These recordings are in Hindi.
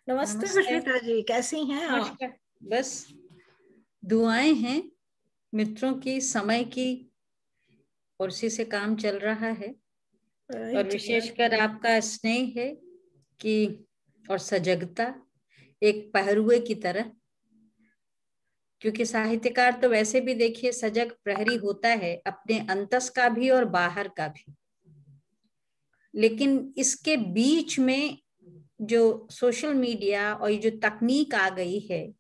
नमस्ते नमस्ते। पुष्पिता जी, कैसी हैं आप? नमस्कार। बस दुआएं हैं मित्रों की, समय की, और उसी से काम चल रहा है। और राइट। विशेषकर आपका स्नेह है कि और सजगता एक पहरुए की तरह, क्योंकि साहित्यकार तो वैसे भी देखिए सजग प्रहरी होता है, अपने अंतस का भी और बाहर का भी। लेकिन इसके बीच में जो सोशल मीडिया और ये जो तकनीक आ गई है,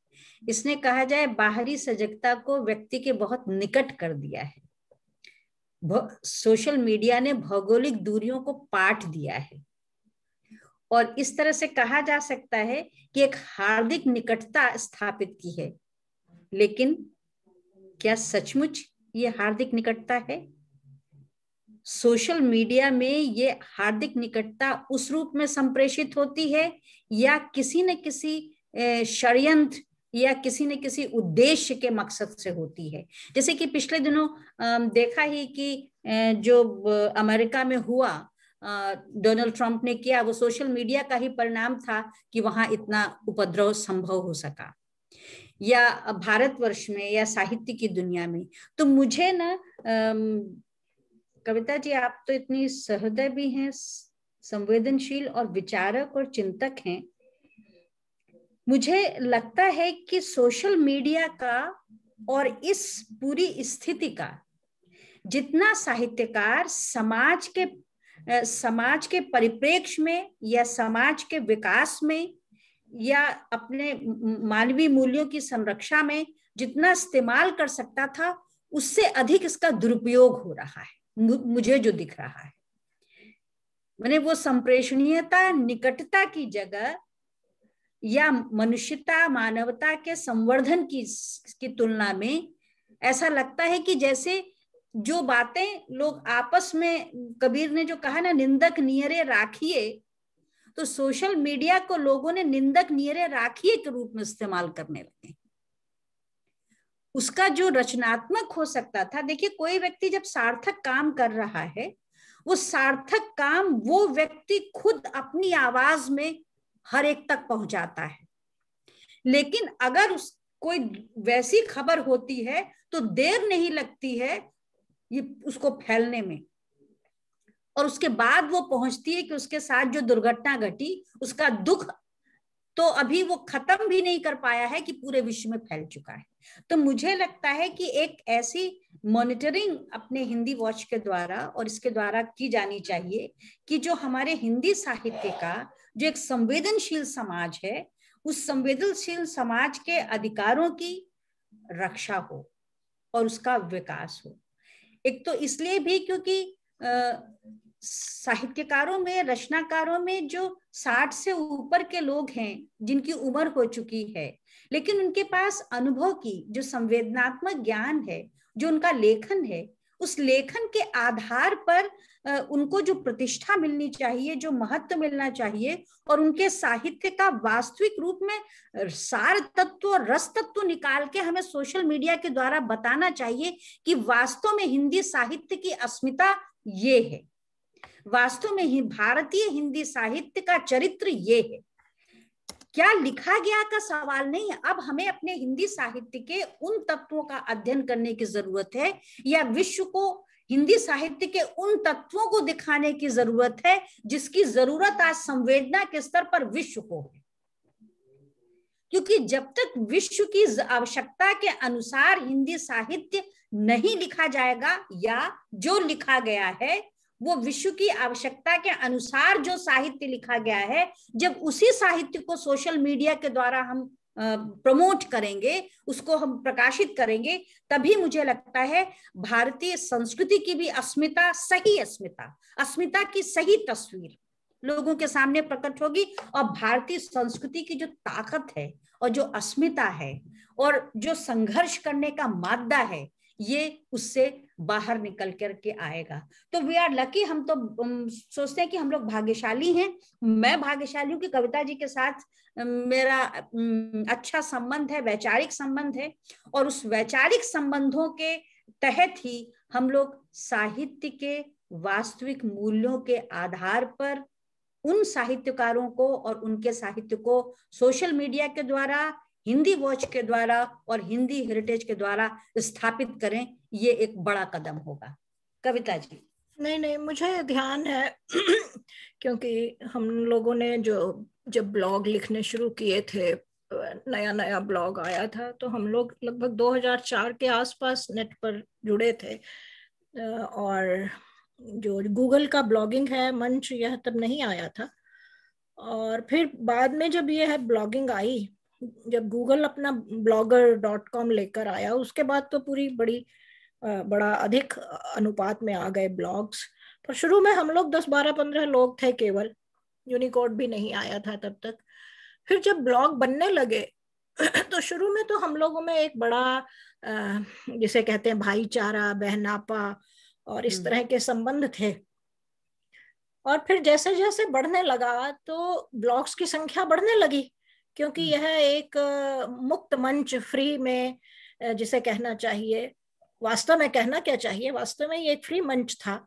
इसने कहा जाए बाहरी सजगता को व्यक्ति के बहुत निकट कर दिया है। सोशल मीडिया ने भौगोलिक दूरियों को पाट दिया है और इस तरह से कहा जा सकता है कि एक हार्दिक निकटता स्थापित की है। लेकिन क्या सचमुच ये हार्दिक निकटता है? सोशल मीडिया में ये हार्दिक निकटता उस रूप में संप्रेषित होती है या किसी न किसी षड्यंत्र या किसी न किसी उद्देश्य के मकसद से होती है? जैसे कि पिछले दिनों देखा ही कि जो अमेरिका में हुआ, डोनाल्ड ट्रंप ने किया, वो सोशल मीडिया का ही परिणाम था कि वहां इतना उपद्रव संभव हो सका, या भारतवर्ष में या साहित्य की दुनिया में। तो मुझे ना कविता जी, आप तो इतनी सहृदय भी हैं, संवेदनशील और विचारक और चिंतक हैं। मुझे लगता है कि सोशल मीडिया का और इस पूरी स्थिति का जितना साहित्यकार समाज के परिप्रेक्ष्य में या समाज के विकास में या अपने मानवीय मूल्यों की संरक्षा में जितना इस्तेमाल कर सकता था, उससे अधिक इसका दुरुपयोग हो रहा है। मुझे जो दिख रहा है, मैंने वो संप्रेषणीयता, निकटता की जगह या मनुष्यता, मानवता के संवर्धन की तुलना में ऐसा लगता है कि जैसे जो बातें लोग आपस में, कबीर ने जो कहा ना, निंदक नियरे राखिए, तो सोशल मीडिया को लोगों ने निंदक नियरे राखिए के रूप में इस्तेमाल करने लगे। उसका जो रचनात्मक हो सकता था, देखिए कोई व्यक्ति जब सार्थक काम कर रहा है, वो सार्थक काम वो व्यक्ति खुद अपनी आवाज में हर एक तक पहुंचाता है। लेकिन अगर कोई वैसी खबर होती है तो देर नहीं लगती है ये उसको फैलने में, और उसके बाद वो पहुंचती है कि उसके साथ जो दुर्घटना घटी उसका दुख तो अभी वो खत्म भी नहीं कर पाया है कि पूरे विश्व में फैल चुका है। तो मुझे लगता है कि एक ऐसी मॉनिटरिंग अपने हिंदी वॉच के द्वारा और इसके द्वारा की जानी चाहिए कि जो हमारे हिंदी साहित्य का जो एक संवेदनशील समाज है, उस संवेदनशील समाज के अधिकारों की रक्षा हो और उसका विकास हो। एक तो इसलिए भी क्योंकि साहित्यकारों में, रचनाकारों में जो 60 से ऊपर के लोग हैं जिनकी उम्र हो चुकी है, लेकिन उनके पास अनुभव की जो संवेदनात्मक ज्ञान है, जो उनका लेखन है, उस लेखन के आधार पर उनको जो प्रतिष्ठा मिलनी चाहिए, जो महत्व मिलना चाहिए, और उनके साहित्य का वास्तविक रूप में सार तत्व और रस तत्व निकाल के हमें सोशल मीडिया के द्वारा बताना चाहिए कि वास्तव में हिंदी साहित्य की अस्मिता ये है, वास्तव में ही भारतीय हिंदी साहित्य का चरित्र ये है। क्या लिखा गया का सवाल नहीं है। अब हमें अपने हिंदी साहित्य के उन तत्वों का अध्ययन करने की जरूरत है, या विश्व को हिंदी साहित्य के उन तत्वों को दिखाने की जरूरत है जिसकी जरूरत आज संवेदना के स्तर पर विश्व को है। क्योंकि जब तक विश्व की आवश्यकता के अनुसार हिंदी साहित्य नहीं लिखा जाएगा, या जो लिखा गया है वो विश्व की आवश्यकता के अनुसार जो साहित्य लिखा गया है, जब उसी साहित्य को सोशल मीडिया के द्वारा हम प्रमोट करेंगे, उसको हम प्रकाशित करेंगे, तभी मुझे लगता है भारतीय संस्कृति की भी अस्मिता, सही अस्मिता की सही तस्वीर लोगों के सामने प्रकट होगी, और भारतीय संस्कृति की जो ताकत है और जो अस्मिता है और जो संघर्ष करने का मादा है, ये उससे बाहर निकल करके आएगा। तो वी आर लकी। हम तो सोचते हैं कि हम लोग भाग्यशाली हैं। मैं भाग्यशाली हूँ कि कविता जी के साथ मेरा अच्छा संबंध है, वैचारिक संबंध है, और उस वैचारिक संबंधों के तहत ही हम लोग साहित्य के वास्तविक मूल्यों के आधार पर उन साहित्यकारों को और उनके साहित्य को सोशल मीडिया के द्वारा, हिंदी वॉच के द्वारा और हिंदी हेरिटेज के द्वारा स्थापित करें, ये एक बड़ा कदम होगा। कविता जी। नहीं नहीं, मुझे ध्यान है क्योंकि हम लोगों ने जब ब्लॉग लिखने शुरू किए थे, नया नया ब्लॉग आया था, तो हम लोग लगभग 2004 के आसपास नेट पर जुड़े थे। और जो गूगल का ब्लॉगिंग है मंच, यह तब नहीं आया था। और फिर बाद में जब यह ब्लॉगिंग आई, जब गूगल अपना blogger.com लेकर आया, उसके बाद तो पूरी बड़ा अधिक अनुपात में आ गए ब्लॉग्स। पर शुरू में हम लोग 10-12-15 लोग थे केवल, यूनिकोड भी नहीं आया था तब तक। फिर जब ब्लॉग बनने लगे तो शुरू में तो हम लोगों में एक बड़ा जिसे कहते हैं भाईचारा, बहनापा और इस तरह के संबंध थे। और फिर जैसे जैसे बढ़ने लगा तो ब्लॉग्स की संख्या बढ़ने लगी, क्योंकि यह एक मुक्त मंच, फ्री में, जिसे कहना चाहिए, वास्तव में कहना क्या चाहिए, वास्तव में ये एक फ्री मंच था।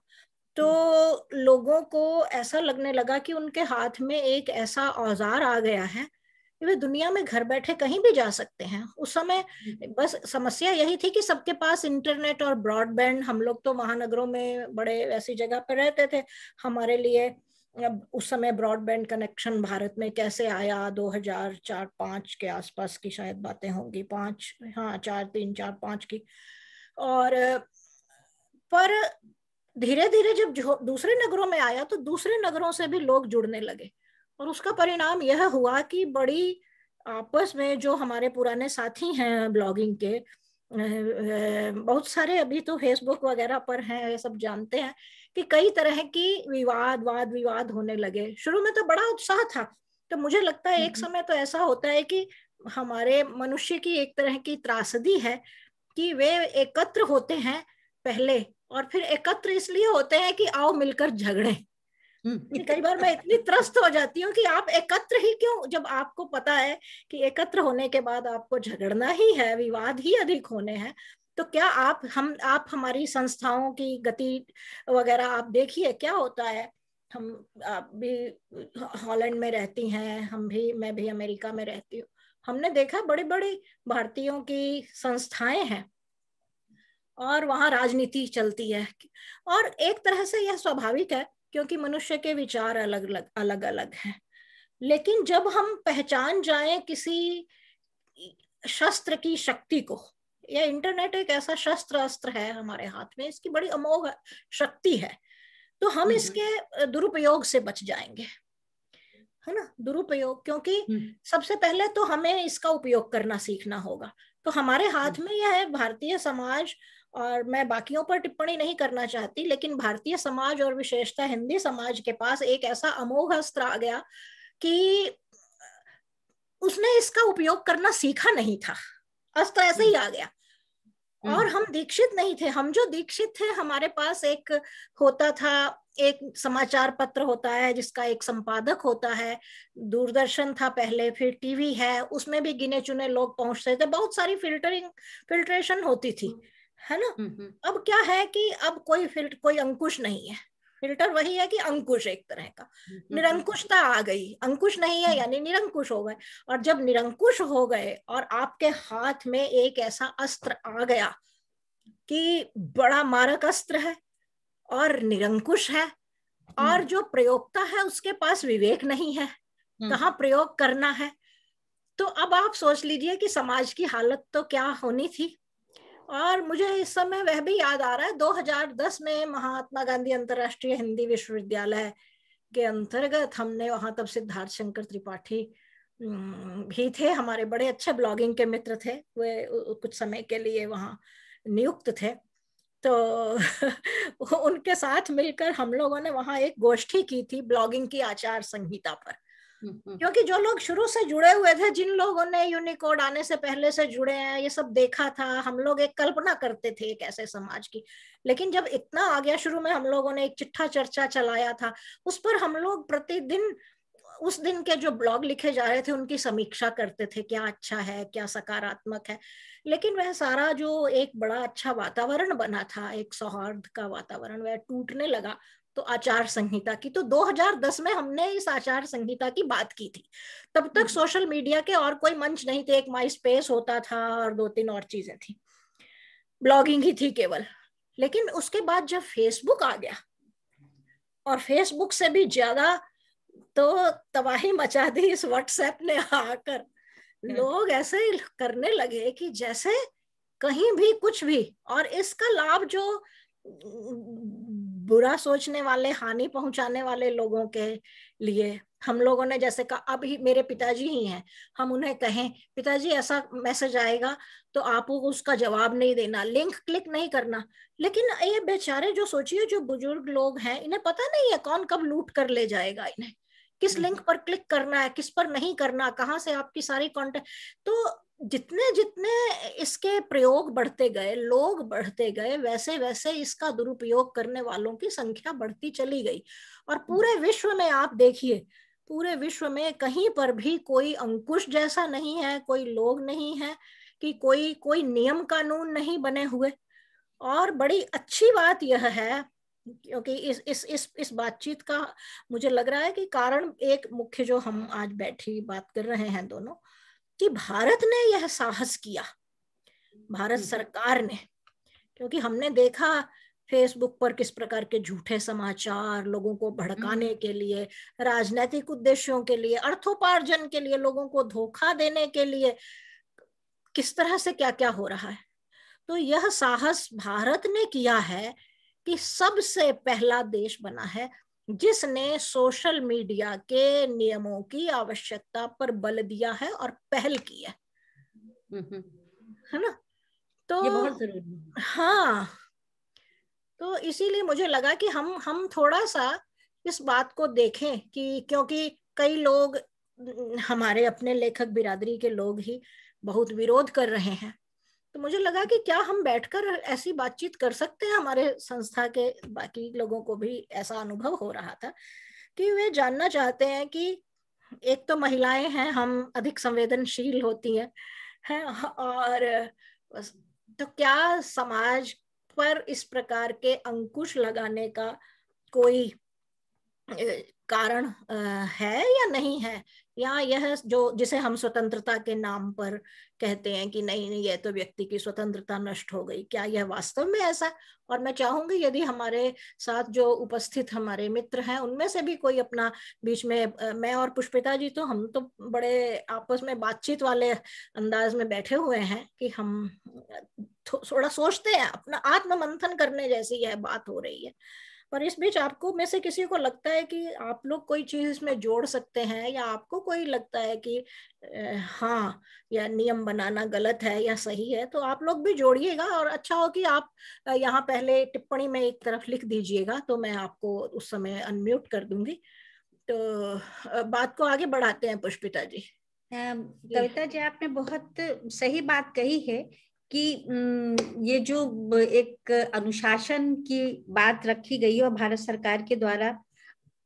तो लोगों को ऐसा लगने लगा कि उनके हाथ में एक ऐसा औजार आ गया है कि वे दुनिया में घर बैठे कहीं भी जा सकते हैं। उस समय बस समस्या यही थी कि सबके पास इंटरनेट और ब्रॉडबैंड, हम लोग तो महानगरों में बड़े ऐसी जगह पर रहते थे, हमारे लिए अब उस समय ब्रॉडबैंड कनेक्शन भारत में कैसे आया, 2004-05 के आसपास की शायद बातें होंगी, 5, हाँ 4-3-4-5 की। और पर धीरे धीरे जब दूसरे नगरों में आया तो दूसरे नगरों से भी लोग जुड़ने लगे, और उसका परिणाम यह हुआ कि बड़ी आपस में जो हमारे पुराने साथी हैं ब्लॉगिंग के, बहुत सारे अभी तो फेसबुक वगैरह पर हैं, ये सब जानते हैं कि कई तरह की वाद विवाद होने लगे। शुरू में तो बड़ा उत्साह था, तो मुझे लगता है एक समय तो ऐसा होता है कि हमारे मनुष्य की एक तरह की त्रासदी है कि वे एकत्र होते हैं पहले, और फिर एकत्र इसलिए होते हैं कि आओ मिलकर झगड़े। कई बार मैं इतनी त्रस्त हो जाती हूँ कि आप एकत्र ही क्यों, जब आपको पता है कि एकत्र होने के बाद आपको झगड़ना ही है, विवाद ही अधिक होने हैं, तो क्या आप हमारी संस्थाओं की गति वगैरह आप देखिए क्या होता है। आप भी हॉलैंड में रहती हैं, मैं भी अमेरिका में रहती हूँ। हमने देखा बड़ी बड़ी भारतीयों की संस्थाएं हैं और वहां राजनीति चलती है, और एक तरह से यह स्वाभाविक है क्योंकि मनुष्य के विचार अलग अलग हैं। लेकिन जब हम पहचान जाएं किसी शस्त्र की शक्ति को, यह इंटरनेट एक ऐसा शस्त्र अस्त्र है हमारे हाथ में, इसकी बड़ी अमोघ शक्ति है, तो हम इसके दुरुपयोग से बच जाएंगे, है ना। दुरुपयोग, क्योंकि सबसे पहले तो हमें इसका उपयोग करना सीखना होगा। तो हमारे हाथ में यह है, भारतीय समाज, और मैं बाकियों पर टिप्पणी नहीं करना चाहती, लेकिन भारतीय समाज और विशेषतः हिंदी समाज के पास एक ऐसा अमोघ अस्त्र आ गया कि उसने इसका उपयोग करना सीखा नहीं था, अस्त्र ऐसे ही आ गया। और हम दीक्षित नहीं थे, हम जो दीक्षित थे, हमारे पास एक होता था, एक समाचार पत्र होता है जिसका एक संपादक होता है, दूरदर्शन था पहले, फिर टीवी है, उसमें भी गिने चुने लोग पहुंचते थे, बहुत सारी फिल्ट्रेशन होती थी, है ना। अब क्या है कि अब कोई अंकुश नहीं है, फिल्टर वही है कि अंकुश, एक तरह का निरंकुशता आ गई, अंकुश नहीं है यानी निरंकुश हो गए। और जब निरंकुश हो गए और आपके हाथ में एक ऐसा अस्त्र आ गया कि बड़ा मारक अस्त्र है और निरंकुश है, और जो प्रयोक्ता है उसके पास विवेक नहीं है कहाँ प्रयोग करना है, तो अब आप सोच लीजिए कि समाज की हालत तो क्या होनी थी। और मुझे इस समय वह भी याद आ रहा है, 2010 में महात्मा गांधी अंतर्राष्ट्रीय हिंदी विश्वविद्यालय के अंतर्गत हमने वहां, तब सिद्धार्थ शंकर त्रिपाठी भी थे, हमारे बड़े अच्छे ब्लॉगिंग के मित्र थे, वे कुछ समय के लिए वहां नियुक्त थे। तो उनके साथ मिलकर हम लोगों ने वहां एक गोष्ठी की थी ब्लॉगिंग की आचार संहिता पर, क्योंकि जो लोग शुरू से जुड़े हुए थे, जिन लोगों ने यूनिकोड आने से पहले से जुड़े हैं, ये सब देखा था, हम लोग एक कल्पना करते थे एक ऐसे समाज की। लेकिन जब इतना आ गया, शुरू में हम लोगों ने एक चिट्ठा चर्चा चलाया था, उस पर हम लोग प्रतिदिन उस दिन के जो ब्लॉग लिखे जा रहे थे उनकी समीक्षा करते थे, क्या अच्छा है, क्या सकारात्मक है। लेकिन वह सारा जो एक बड़ा अच्छा वातावरण बना था, एक सौहार्द का वातावरण, वह टूटने लगा तो आचार संहिता की, तो 2010 में हमने इस आचार संहिता की बात की थी। तब तक सोशल मीडिया के और कोई मंच नहीं थे, एक माई स्पेस होता था और 2-3 और चीजें थी, ब्लॉगिंग ही थी केवल। लेकिन उसके बाद जब फेसबुक आ गया, और फेसबुक से भी ज्यादा तो तबाही मचा दी इस व्हाट्सएप ने आकर। लोग ऐसे करने लगे कि जैसे कहीं भी कुछ भी, और इसका लाभ जो बुरा सोचने वाले, हानि पहुंचाने वाले लोगों के लिए, हम लोगों ने जैसे कहा, अब ही मेरे पिताजी ही हैं, हम उन्हें कहें पिताजी ऐसा मैसेज आएगा तो आपको उसका जवाब नहीं देना, लिंक क्लिक नहीं करना। लेकिन ये बेचारे जो सोचिए, जो बुजुर्ग लोग हैं, इन्हें पता नहीं है कौन कब लूट कर ले जाएगा, इन्हें किस लिंक पर क्लिक करना है, किस पर नहीं करना, कहाँ से आपकी सारी कॉन्टेक्ट। तो जितने जितने इसके प्रयोग बढ़ते गए, लोग बढ़ते गए, वैसे वैसे इसका दुरुपयोग करने वालों की संख्या बढ़ती चली गई। और पूरे विश्व में आप देखिए, पूरे विश्व में कहीं पर भी कोई अंकुश जैसा नहीं है, कोई लोग नहीं है कि कोई कोई नियम कानून नहीं बने हुए। और बड़ी अच्छी बात यह है, क्योंकि इस बातचीत का मुझे लग रहा है कि कारण एक मुख्य, जो हम आज बैठी बात कर रहे हैं दोनों, कि भारत ने यह साहस किया, भारत सरकार ने। क्योंकि हमने देखा फेसबुक पर किस प्रकार के झूठे समाचार लोगों को भड़काने के लिए, राजनीतिक उद्देश्यों के लिए, अर्थोपार्जन के लिए, लोगों को धोखा देने के लिए, किस तरह से क्या क्या हो रहा है। तो यह साहस भारत ने किया है कि सबसे पहला देश बना है जिसने सोशल मीडिया के नियमों की आवश्यकता पर बल दिया है और पहल की है ना। तो ये बहुत जरूरी है। हाँ, तो इसीलिए मुझे लगा कि हम थोड़ा सा इस बात को देखें कि, क्योंकि कई लोग, हमारे अपने लेखक बिरादरी के लोग ही बहुत विरोध कर रहे हैं, तो मुझे लगा कि क्या हम बैठकर ऐसी बातचीत कर सकते हैं। हमारे संस्था के बाकी लोगों को भी ऐसा अनुभव हो रहा था कि वे जानना चाहते हैं कि एक तो महिलाएं हैं, हम अधिक संवेदनशील होती हैं और तो क्या समाज पर इस प्रकार के अंकुश लगाने का कोई कारण है या नहीं है, या यह जो जिसे हम स्वतंत्रता के नाम पर कहते हैं कि नहीं नहीं, यह तो व्यक्ति की स्वतंत्रता नष्ट हो गई, क्या यह वास्तव में ऐसा। और मैं चाहूंगी यदि हमारे साथ जो उपस्थित हमारे मित्र हैं उनमें से भी कोई अपना बीच में, मैं और पुष्पिता जी तो हम तो बड़े आपस में बातचीत वाले अंदाज में बैठे हुए हैं कि हम थोड़ा सोचते हैं, अपना आत्म मंथन करने जैसी यह बात हो रही है। पर इस बीच आपको में से किसी को लगता है कि आप लोग कोई चीज इसमें जोड़ सकते हैं, या आपको कोई लगता है कि हाँ, या नियम बनाना गलत है या सही है, तो आप लोग भी जोड़िएगा। और अच्छा हो कि आप यहाँ पहले टिप्पणी में एक तरफ लिख दीजिएगा, तो मैं आपको उस समय अनम्यूट कर दूंगी। तो बात को आगे बढ़ाते हैं पुष्पिता जी। कविता जी, आपने बहुत सही बात कही है कि ये जो एक अनुशासन की बात रखी गई है और भारत सरकार के द्वारा,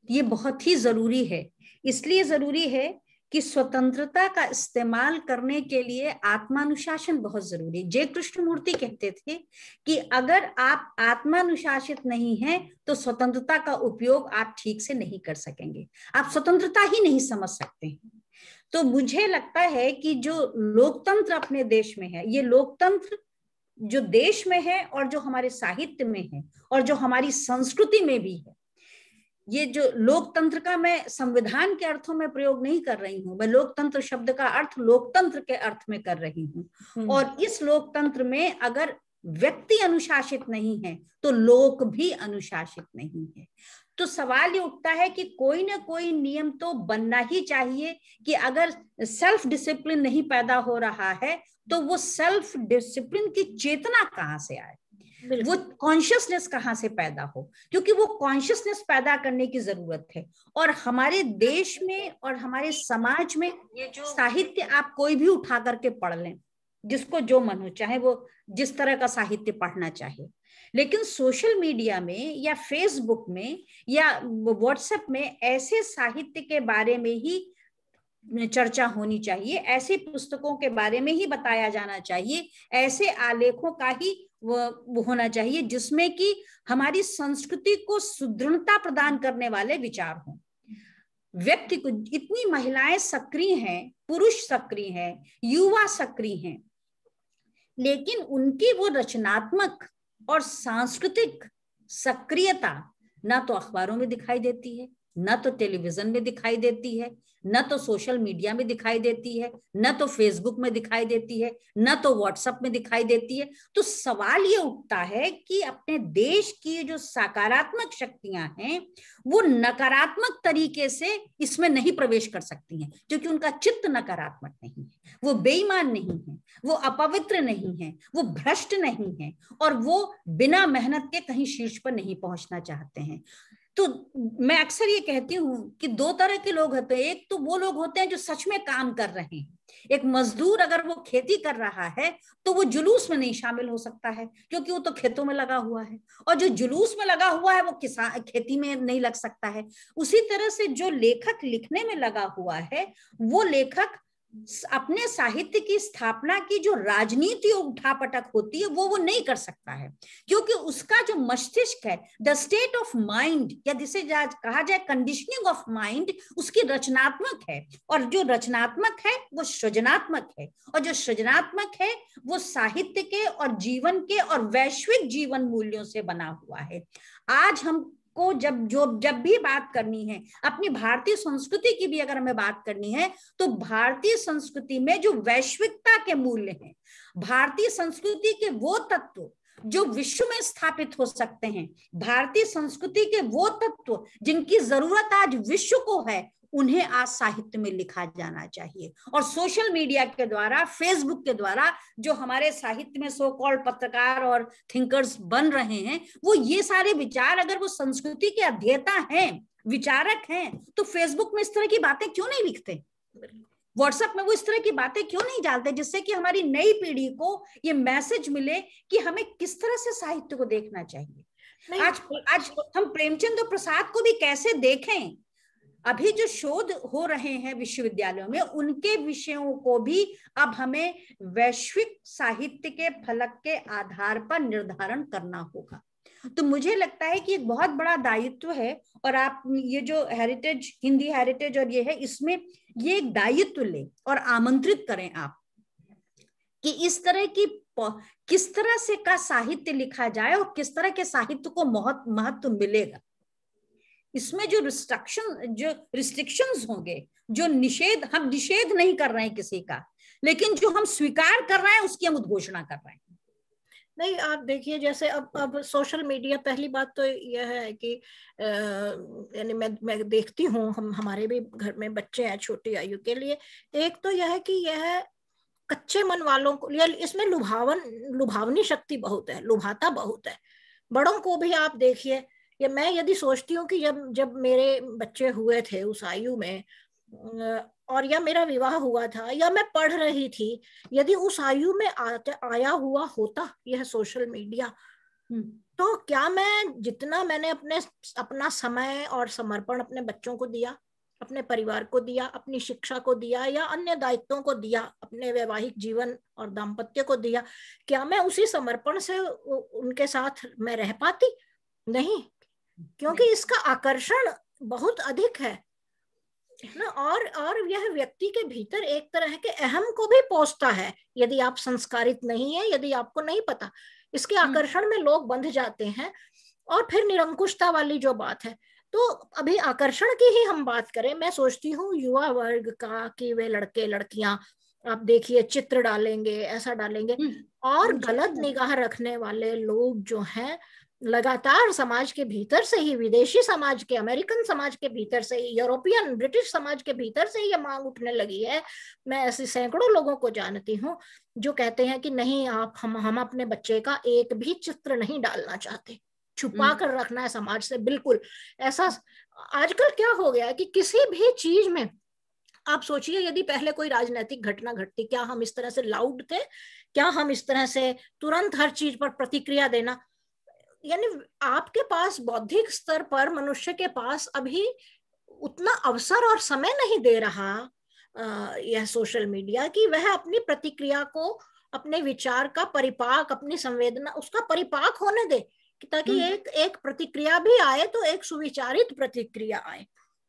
ये बहुत ही जरूरी है। इसलिए जरूरी है कि स्वतंत्रता का इस्तेमाल करने के लिए आत्मानुशासन बहुत जरूरी है। जय कृष्णमूर्ति कहते थे कि अगर आप आत्मानुशासित नहीं हैं तो स्वतंत्रता का उपयोग आप ठीक से नहीं कर सकेंगे, आप स्वतंत्रता ही नहीं समझ सकते हैं। तो मुझे लगता है कि जो लोकतंत्र अपने देश में है, ये लोकतंत्र जो देश में है और जो हमारे साहित्य में है और जो हमारी संस्कृति में भी है, ये जो लोकतंत्र का मैं संविधान के अर्थों में प्रयोग नहीं कर रही हूं, मैं लोकतंत्र शब्द का अर्थ लोकतंत्र के अर्थ में कर रही हूं। और इस लोकतंत्र में अगर व्यक्ति अनुशासित नहीं है तो लोक भी अनुशासित नहीं है। तो सवाल ये उठता है कि कोई ना कोई नियम तो बनना ही चाहिए कि अगर सेल्फ डिसिप्लिन नहीं पैदा हो रहा है तो वो सेल्फ डिसिप्लिन की चेतना कहां से आए, वो कॉन्शियसनेस कहां से पैदा हो, क्योंकि वो कॉन्शियसनेस पैदा करने की जरूरत है। और हमारे देश में और हमारे समाज में ये जो साहित्य आप कोई भी उठा करके पढ़ लें, जिसको जो मन हो, चाहे वो जिस तरह का साहित्य पढ़ना चाहे, लेकिन सोशल मीडिया में या फेसबुक में या व्हाट्सएप में ऐसे साहित्य के बारे में ही चर्चा होनी चाहिए, ऐसी पुस्तकों के बारे में ही बताया जाना चाहिए, ऐसे आलेखों का ही वो होना चाहिए जिसमें कि हमारी संस्कृति को सुदृढ़ता प्रदान करने वाले विचार हों। व्यक्ति को, इतनी महिलाएं सक्रिय हैं, पुरुष सक्रिय हैं, युवा सक्रिय हैं, लेकिन उनकी वो रचनात्मक और सांस्कृतिक सक्रियता ना तो अखबारों में दिखाई देती है, न तो टेलीविजन में दिखाई देती है, न तो सोशल मीडिया में दिखाई देती है, न तो फेसबुक में दिखाई देती है, न तो व्हाट्सएप में दिखाई देती है। तो सवाल ये उठता है कि अपने देश की जो सकारात्मक शक्तियां हैं वो नकारात्मक तरीके से इसमें नहीं प्रवेश कर सकती हैं, क्योंकि उनका चित्त नकारात्मक नहीं है, वो बेईमान नहीं है, वो अपवित्र नहीं है, वो भ्रष्ट नहीं है, और वो बिना मेहनत के कहीं शीर्ष पर नहीं पहुंचना चाहते हैं। तो मैं अक्सर ये कहती हूँ कि दो तरह के लोग होते हैं। एक तो वो लोग होते हैं जो सच में काम कर रहे हैं। एक मजदूर अगर वो खेती कर रहा है तो वो जुलूस में नहीं शामिल हो सकता है, क्योंकि वो तो खेतों में लगा हुआ है, और जो जुलूस में लगा हुआ है वो किसान खेती में नहीं लग सकता है। उसी तरह से जो लेखक लिखने में लगा हुआ है वो लेखक अपने साहित्य की स्थापना की जो राजनीति उठापटक होती है वो नहीं कर सकता है, क्योंकि उसका जो मस्तिष्क है, द स्टेट ऑफ माइंड, या जिसे कहा जाए कंडीशनिंग ऑफ माइंड, उसकी रचनात्मक है, और जो रचनात्मक है वो सृजनात्मक है, और जो सृजनात्मक है वो साहित्य के और जीवन के और वैश्विक जीवन मूल्यों से बना हुआ है। आज हम को जब भी बात करनी है, अपनी भारतीय संस्कृति की भी अगर हमें बात करनी है, तो भारतीय संस्कृति में जो वैश्विकता के मूल्य हैं, भारतीय संस्कृति के वो तत्व जो विश्व में स्थापित हो सकते हैं, भारतीय संस्कृति के वो तत्व जिनकी जरूरत आज विश्व को है, उन्हें आज साहित्य में लिखा जाना चाहिए। और सोशल मीडिया के द्वारा, फेसबुक के द्वारा जो हमारे साहित्य में सो कॉल्ड पत्रकार और थिंकर्स बन रहे हैं, वो ये सारे विचार, अगर वो संस्कृति के अध्येता हैं, विचारक हैं, तो फेसबुक में इस तरह की बातें क्यों नहीं लिखते, व्हाट्सएप में वो इस तरह की बातें क्यों नहीं डालते, जिससे कि हमारी नई पीढ़ी को ये मैसेज मिले कि हमें किस तरह से साहित्य को देखना चाहिए। आज हम प्रेमचंद्र प्रसाद को भी कैसे देखें। अभी जो शोध हो रहे हैं विश्वविद्यालयों में, उनके विषयों को भी अब हमें वैश्विक साहित्य के फलक के आधार पर निर्धारण करना होगा। तो मुझे लगता है कि एक बहुत बड़ा दायित्व है, और आप ये जो हेरिटेज, हिंदी हेरिटेज और ये है, इसमें ये एक दायित्व ले और आमंत्रित करें आप कि इस तरह की किस तरह से का साहित्य लिखा जाए और किस तरह के साहित्य को महत्व मिलेगा। इसमें जो रिस्ट्रिक्शंस होंगे, जो निषेध, हम निषेध नहीं कर रहे हैं किसी का, लेकिन जो हम स्वीकार कर रहे हैं उसकी हम उद्घोषणा कर रहे हैं। नहीं, आप देखिए, जैसे अब सोशल मीडिया, पहली बात तो यह है कि यानी मैं देखती हूँ, हमारे भी घर में बच्चे हैं छोटी आयु के लिए। एक तो यह है कि यह कच्चे मन वालों को, इसमें लुभावनी शक्ति बहुत है, लुभाता बहुत है। बड़ों को भी आप देखिए, या मैं यदि सोचती हूँ कि जब मेरे बच्चे हुए थे उस आयु में, और या मेरा विवाह हुआ था, या मैं पढ़ रही थी, यदि उस आयु में आया हुआ होता यह सोशल मीडिया, तो क्या मैं जितना मैंने अपना समय और समर्पण अपने बच्चों को दिया, अपने परिवार को दिया, अपनी शिक्षा को दिया, या अन्य दायित्वों को दिया, अपने वैवाहिक जीवन और दाम्पत्य को दिया, क्या मैं उसी समर्पण से उनके साथ मैं रह पाती? नहीं, क्योंकि इसका आकर्षण बहुत अधिक है ना, और यह व्यक्ति के भीतर एक तरह के अहम को भी पोषता है। यदि आप संस्कारित नहीं है, यदि आपको नहीं पता, इसके आकर्षण में लोग बंध जाते हैं। और फिर निरंकुशता वाली जो बात है, तो अभी आकर्षण की ही हम बात करें, मैं सोचती हूँ युवा वर्ग का, कि वे लड़के लड़कियां, आप देखिए, चित्र डालेंगे, ऐसा डालेंगे, और गलत निगाह रखने वाले लोग जो हैं, लगातार समाज के भीतर से ही, विदेशी समाज के, अमेरिकन समाज के भीतर से ही, यूरोपियन ब्रिटिश समाज के भीतर से ये मांग उठने लगी है। मैं ऐसे सैकड़ों लोगों को जानती हूँ जो कहते हैं कि नहीं, हम अपने बच्चे का एक भी चित्र नहीं डालना चाहते, छुपा कर रखना है समाज से। बिल्कुल ऐसा आजकल क्या हो गया है कि किसी भी चीज में, आप सोचिए, यदि पहले कोई राजनीतिक घटना घटती, क्या हम इस तरह से लाउड थे? क्या हम इस तरह से तुरंत हर चीज पर प्रतिक्रिया देना? यानी आपके पास बौद्धिक स्तर पर मनुष्य के पास अभी उतना अवसर और समय नहीं दे रहा, यह सोशल मीडिया, कि वह अपनी प्रतिक्रिया को, अपने विचार का परिपाक, अपनी संवेदना, उसका परिपाक होने दे, ताकि एक प्रतिक्रिया भी आए तो एक सुविचारित प्रतिक्रिया आए।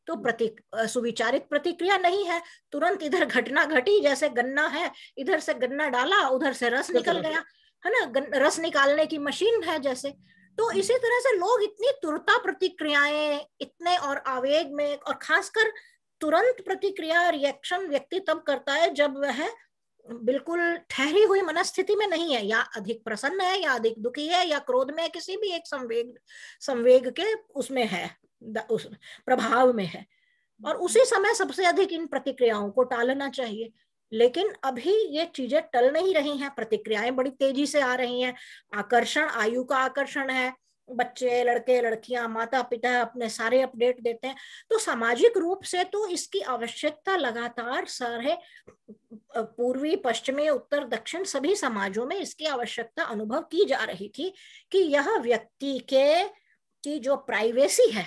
तो सुविचारित प्रतिक्रिया नहीं है, तुरंत इधर घटना घटी, जैसे गन्ना है, इधर से गन्ना डाला, उधर से रस निकल गया, है ना, रस निकालने की मशीन है जैसे। तो इसी तरह से लोग इतनी तुरंत प्रतिक्रियाएं, इतने और आवेग में, और खासकर तुरंत प्रतिक्रिया, रिएक्शन व्यक्ति तब करता है जब वह बिल्कुल ठहरी हुई मनस्थिति में नहीं है, या अधिक प्रसन्न है, या अधिक दुखी है, या क्रोध में, किसी भी एक संवेग के उसमें है, उस प्रभाव में है। और उसी समय सबसे अधिक इन प्रतिक्रियाओं को टालना चाहिए। लेकिन अभी ये चीजें टल नहीं रही हैं, प्रतिक्रियाएं बड़ी तेजी से आ रही हैं, आकर्षण, आयु का आकर्षण है, बच्चे, लड़के, लड़कियां, माता पिता अपने सारे अपडेट देते हैं। तो सामाजिक रूप से तो इसकी आवश्यकता लगातार सारे पूर्वी, पश्चिमी, उत्तर, दक्षिण सभी समाजों में इसकी आवश्यकता अनुभव की जा रही थी, कि यह व्यक्ति की जो प्राइवेसी है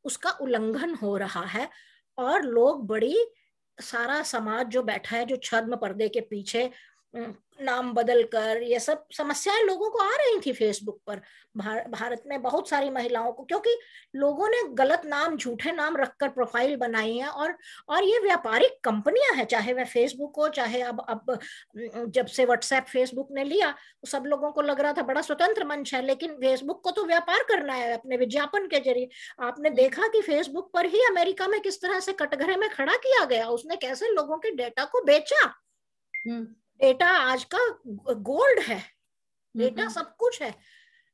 उसका उल्लंघन हो रहा है। और लोग बड़ी, सारा समाज जो बैठा है, जो छद्म पर्दे के पीछे नाम बदल कर, ये सब समस्याएं लोगों को आ रही थी फेसबुक पर। भारत में बहुत सारी महिलाओं को, क्योंकि लोगों ने गलत नाम, झूठे नाम रखकर प्रोफाइल बनाई है, और ये व्यापारिक कंपनियां हैं, चाहे वह फेसबुक हो, चाहे अब जब से व्हाट्सएप फेसबुक ने लिया, तो सब लोगों को लग रहा था बड़ा स्वतंत्र मंच है, लेकिन फेसबुक को तो व्यापार करना है अपने विज्ञापन के जरिए। आपने देखा कि फेसबुक पर ही अमेरिका में किस तरह से कटघरे में खड़ा किया गया, उसने कैसे लोगों के डेटा को बेचा। डेटा आज का गोल्ड है, डेटा सब कुछ है।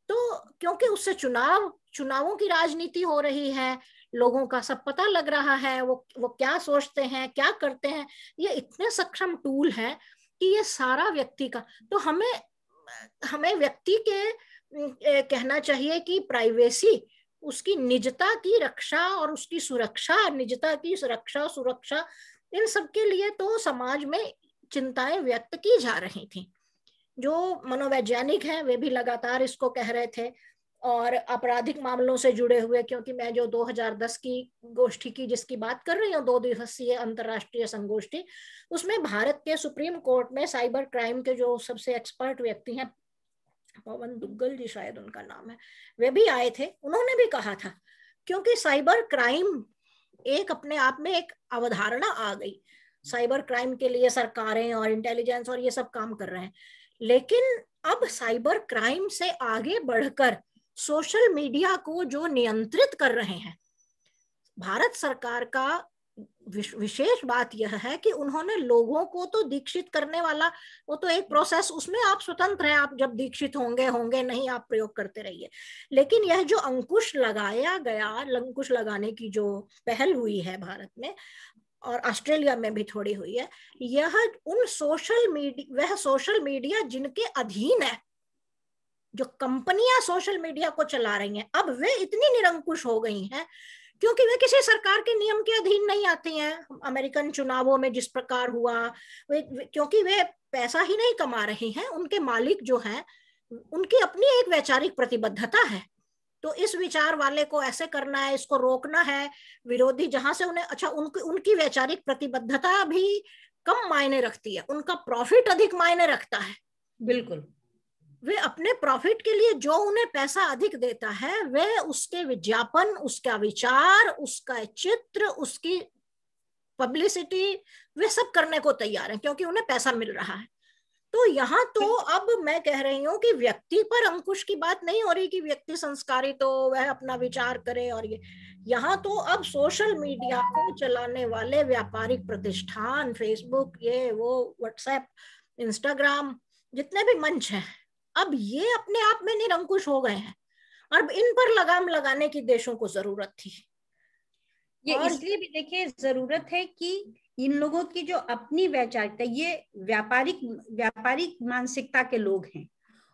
तो क्योंकि उससे चुनावों की राजनीति हो रही है, लोगों का सब पता लग रहा है, वो क्या सोचते हैं, क्या करते हैं। ये इतने सक्षम टूल है कि ये सारा व्यक्ति का, तो हमें व्यक्ति के कहना चाहिए कि प्राइवेसी, उसकी निजता की रक्षा और उसकी सुरक्षा, निजता की सुरक्षा, इन सब के लिए तो समाज में चिंताएं व्यक्त की जा रही थी। जो मनोवैज्ञानिक हैं वे भी लगातार इसको कह रहे थे, और आपराधिक मामलों से जुड़े हुए, क्योंकि मैं जो 2010 की गोष्ठी की जिसकी बात कर रही हूँ, 2 दिवसीय अंतर्राष्ट्रीय संगोष्ठी, उसमें भारत के सुप्रीम कोर्ट में साइबर क्राइम के जो सबसे एक्सपर्ट व्यक्ति हैं, पवन दुग्गल जी शायद उनका नाम है, वे भी आए थे। उन्होंने भी कहा था, क्योंकि साइबर क्राइम एक अपने आप में एक अवधारणा आ गई, साइबर क्राइम के लिए सरकारें और इंटेलिजेंस और ये सब काम कर रहे हैं, लेकिन अब साइबर क्राइम से आगे बढ़कर सोशल मीडिया को जो नियंत्रित कर रहे हैं, भारत सरकार का विशेष बात यह है कि उन्होंने लोगों को तो दीक्षित करने वाला, वो तो एक प्रोसेस, उसमें आप स्वतंत्र हैं, आप जब दीक्षित होंगे नहीं, आप प्रयोग करते रहिए। लेकिन यह जो अंकुश लगाया गया, अंकुश लगाने की जो पहल हुई है भारत में, और ऑस्ट्रेलिया में भी थोड़ी हुई है, यह उन वह सोशल मीडिया जिनके अधीन है, जो कंपनियां सोशल मीडिया को चला रही हैं, अब वे इतनी निरंकुश हो गई हैं, क्योंकि वे किसी सरकार के नियम के अधीन नहीं आती हैं। अमेरिकन चुनावों में जिस प्रकार हुआ, क्योंकि वे पैसा ही नहीं कमा रही हैं, उनके मालिक जो हैं उनकी अपनी एक वैचारिक प्रतिबद्धता है, तो इस विचार वाले को ऐसे करना है, इसको रोकना है, विरोधी जहां से उन्हें, अच्छा, उनकी वैचारिक प्रतिबद्धता भी कम मायने रखती है, उनका प्रॉफिट अधिक मायने रखता है। बिल्कुल, वे अपने प्रॉफिट के लिए जो उन्हें पैसा अधिक देता है, वे उसके विज्ञापन, उसका विचार, उसका चित्र, उसकी पब्लिसिटी, वे सब करने को तैयार हैं, क्योंकि उन्हें पैसा मिल रहा है। तो यहाँ तो अब मैं कह रही हूँ कि व्यक्ति पर अंकुश की बात नहीं हो रही कि व्यक्ति संस्कारित तो वह अपना विचार करे, और ये यहाँ तो अब सोशल मीडिया को चलाने वाले व्यापारिक प्रतिष्ठान, फेसबुक, ये वो, व्हाट्सएप, इंस्टाग्राम, जितने भी मंच हैं, अब ये अपने आप में निरंकुश हो गए हैं, और इन पर लगाम लगाने की देशों को जरूरत थी। ये इसलिए भी देखिए जरूरत है कि इन लोगों की जो अपनी वैचारिकता, ये व्यापारिक मानसिकता के लोग हैं,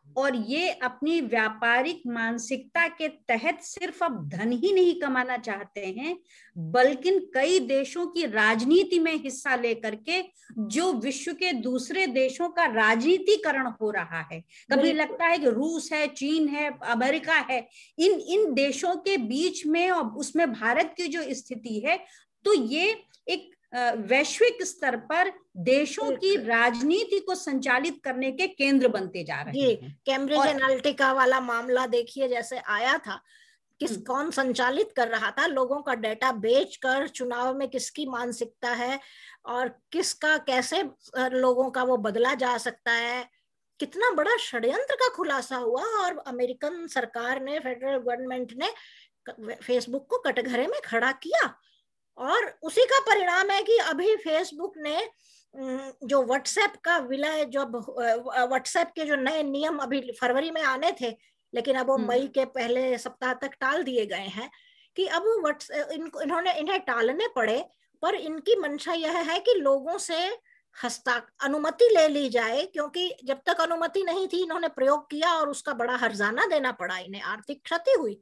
और ये अपनी व्यापारिक मानसिकता के तहत सिर्फ अब धन ही नहीं कमाना चाहते हैं, बल्कि कई देशों की राजनीति में हिस्सा लेकर के जो विश्व के दूसरे देशों का राजनीतिकरण हो रहा है, कभी लगता है कि रूस है, चीन है, अमेरिका है, इन देशों के बीच में, और उसमें भारत की जो स्थिति है, तो ये एक वैश्विक स्तर पर देशों की राजनीति को संचालित करने के केंद्र बनते जा रहे हैं। कैम्ब्रिज एनालिटिका वाला मामला देखिए, जैसे आया था, कौन संचालित कर रहा था, लोगों का डेटा बेचकर चुनाव में किसकी मानसिकता है और किसका कैसे लोगों का वो बदला जा सकता है, कितना बड़ा षड्यंत्र का खुलासा हुआ। और अमेरिकन सरकार ने, फेडरल गवर्नमेंट ने फेसबुक को कटघरे में खड़ा किया, और उसी का परिणाम है कि अभी फेसबुक ने जो व्हाट्सएप का विलय, जो व्हाट्सएप के जो नए नियम अभी फरवरी में आने थे, लेकिन अब वो मई के पहले सप्ताह तक टाल दिए गए हैं, कि अब इन्हें टालने पड़े, पर इनकी मंशा यह है कि लोगों से अनुमति ले ली जाए, क्योंकि जब तक अनुमति नहीं थी इन्होंने प्रयोग किया और उसका बड़ा हर्जाना देना पड़ा, इन्हें आर्थिक क्षति हुई।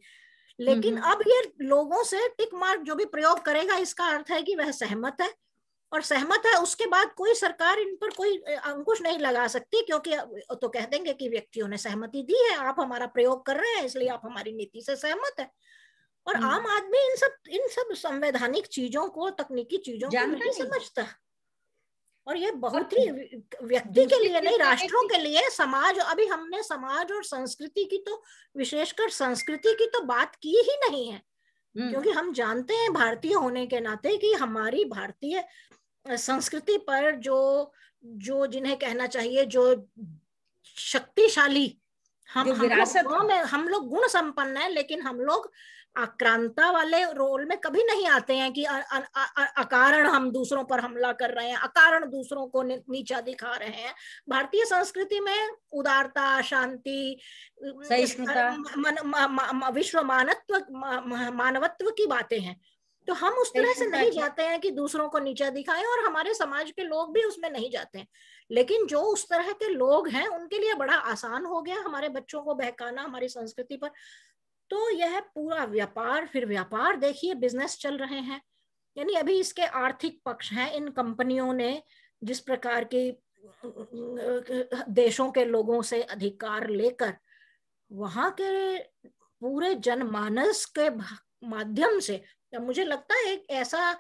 लेकिन अब ये लोगों से टिक मार्क जो भी प्रयोग करेगा, इसका अर्थ है कि वह सहमत है, और सहमत है, उसके बाद कोई सरकार इन पर कोई अंकुश नहीं लगा सकती, क्योंकि तो कह देंगे कि व्यक्तियों ने सहमति दी है, आप हमारा प्रयोग कर रहे हैं, इसलिए आप हमारी नीति से सहमत है। और आम आदमी इन सब संवैधानिक चीजों को, तकनीकी चीजों को नहीं समझता। और ये बहुत ही व्यक्ति के लिए नहीं, राष्ट्रों के लिए, समाज, अभी हमने समाज और संस्कृति की, तो विशेषकर संस्कृति की तो बात की ही नहीं है, क्योंकि हम जानते हैं भारतीय होने के नाते कि हमारी भारतीय संस्कृति पर जो जिन्हें कहना चाहिए जो शक्तिशाली हम लोग गुण संपन्न है, लेकिन हम लोग आक्रांता वाले रोल में कभी नहीं आते हैं कि अकारण हम दूसरों पर हमला कर रहे हैं, अकारण दूसरों को नीचा दिखा रहे हैं। भारतीय संस्कृति में उदारता, शांति, विश्व मानवत्व की बातें हैं, तो हम उस तरह से नहीं जाते हैं कि दूसरों को नीचा दिखाएं, और हमारे समाज के लोग भी उसमें नहीं जाते हैं। लेकिन जो उस तरह के लोग हैं उनके लिए बड़ा आसान हो गया हमारे बच्चों को बहकाना हमारी संस्कृति पर। तो यह पूरा व्यापार, फिर व्यापार देखिए, बिजनेस चल रहे हैं, यानी अभी इसके आर्थिक पक्ष हैं। इन कंपनियों ने जिस प्रकार की देशों के लोगों से अधिकार लेकर वहां के पूरे जनमानस के माध्यम से, मुझे लगता है ऐसा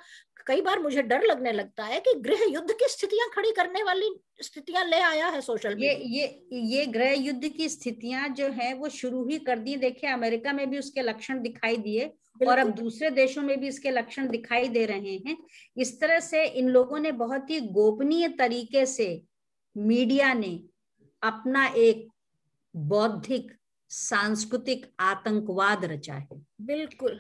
कई बार मुझे डर लगने लगता है कि गृह युद्ध की स्थितियां खड़ी करने वाली स्थितियां ले आया है सोशल मीडिया। ये गृह युद्ध की स्थितियां जो है वो शुरू ही कर दी। देखिए अमेरिका में भी उसके लक्षण दिखाई दिए, और अब दूसरे देशों में भी इसके लक्षण दिखाई दे रहे हैं। इस तरह से इन लोगों ने बहुत ही गोपनीय तरीके से, मीडिया ने अपना एक बौद्धिक सांस्कृतिक आतंकवाद रचा है। बिल्कुल,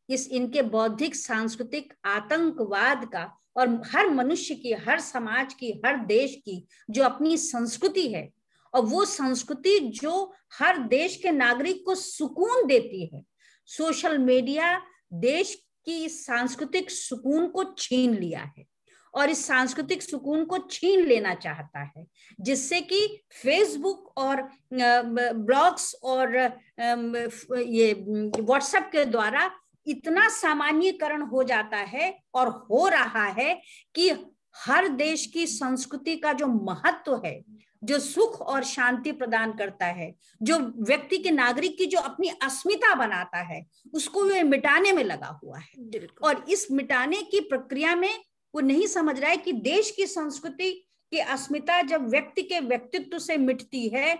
इस इनके बौद्धिक सांस्कृतिक आतंकवाद का, और हर मनुष्य की, हर समाज की, हर देश की जो अपनी संस्कृति है, और वो संस्कृति जो हर देश के नागरिक को सुकून देती है, सोशल मीडिया देश की सांस्कृतिक सुकून को छीन लिया है, और इस सांस्कृतिक सुकून को छीन लेना चाहता है, जिससे कि फेसबुक और ब्लॉग्स और ये व्हाट्सएप के द्वारा इतना सामान्यकरण हो जाता है और हो रहा है कि हर देश की संस्कृति का जो महत्व है, जो सुख और शांति प्रदान करता है, जो व्यक्ति के, नागरिक की जो अपनी अस्मिता बनाता है, उसको वो मिटाने में लगा हुआ है। और इस मिटाने की प्रक्रिया में वो नहीं समझ रहा है कि देश की संस्कृति की अस्मिता जब व्यक्ति के व्यक्तित्व से मिटती है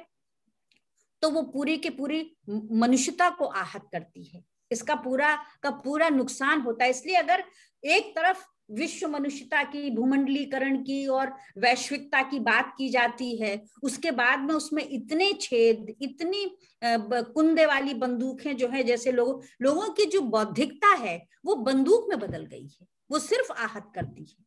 तो वो पूरी की पूरी मनुष्यता को आहत करती है, इसका पूरा का पूरा नुकसान होता है। इसलिए अगर एक तरफ विश्व मनुष्यता की, भूमंडलीकरण की और वैश्विकता की बात की जाती है, उसके बाद में उसमें इतने छेद, इतनी कुंदे वाली बंदूकें जो है, जैसे लोगों की जो बौद्धिकता है वो बंदूक में बदल गई है, वो सिर्फ आहत करती है।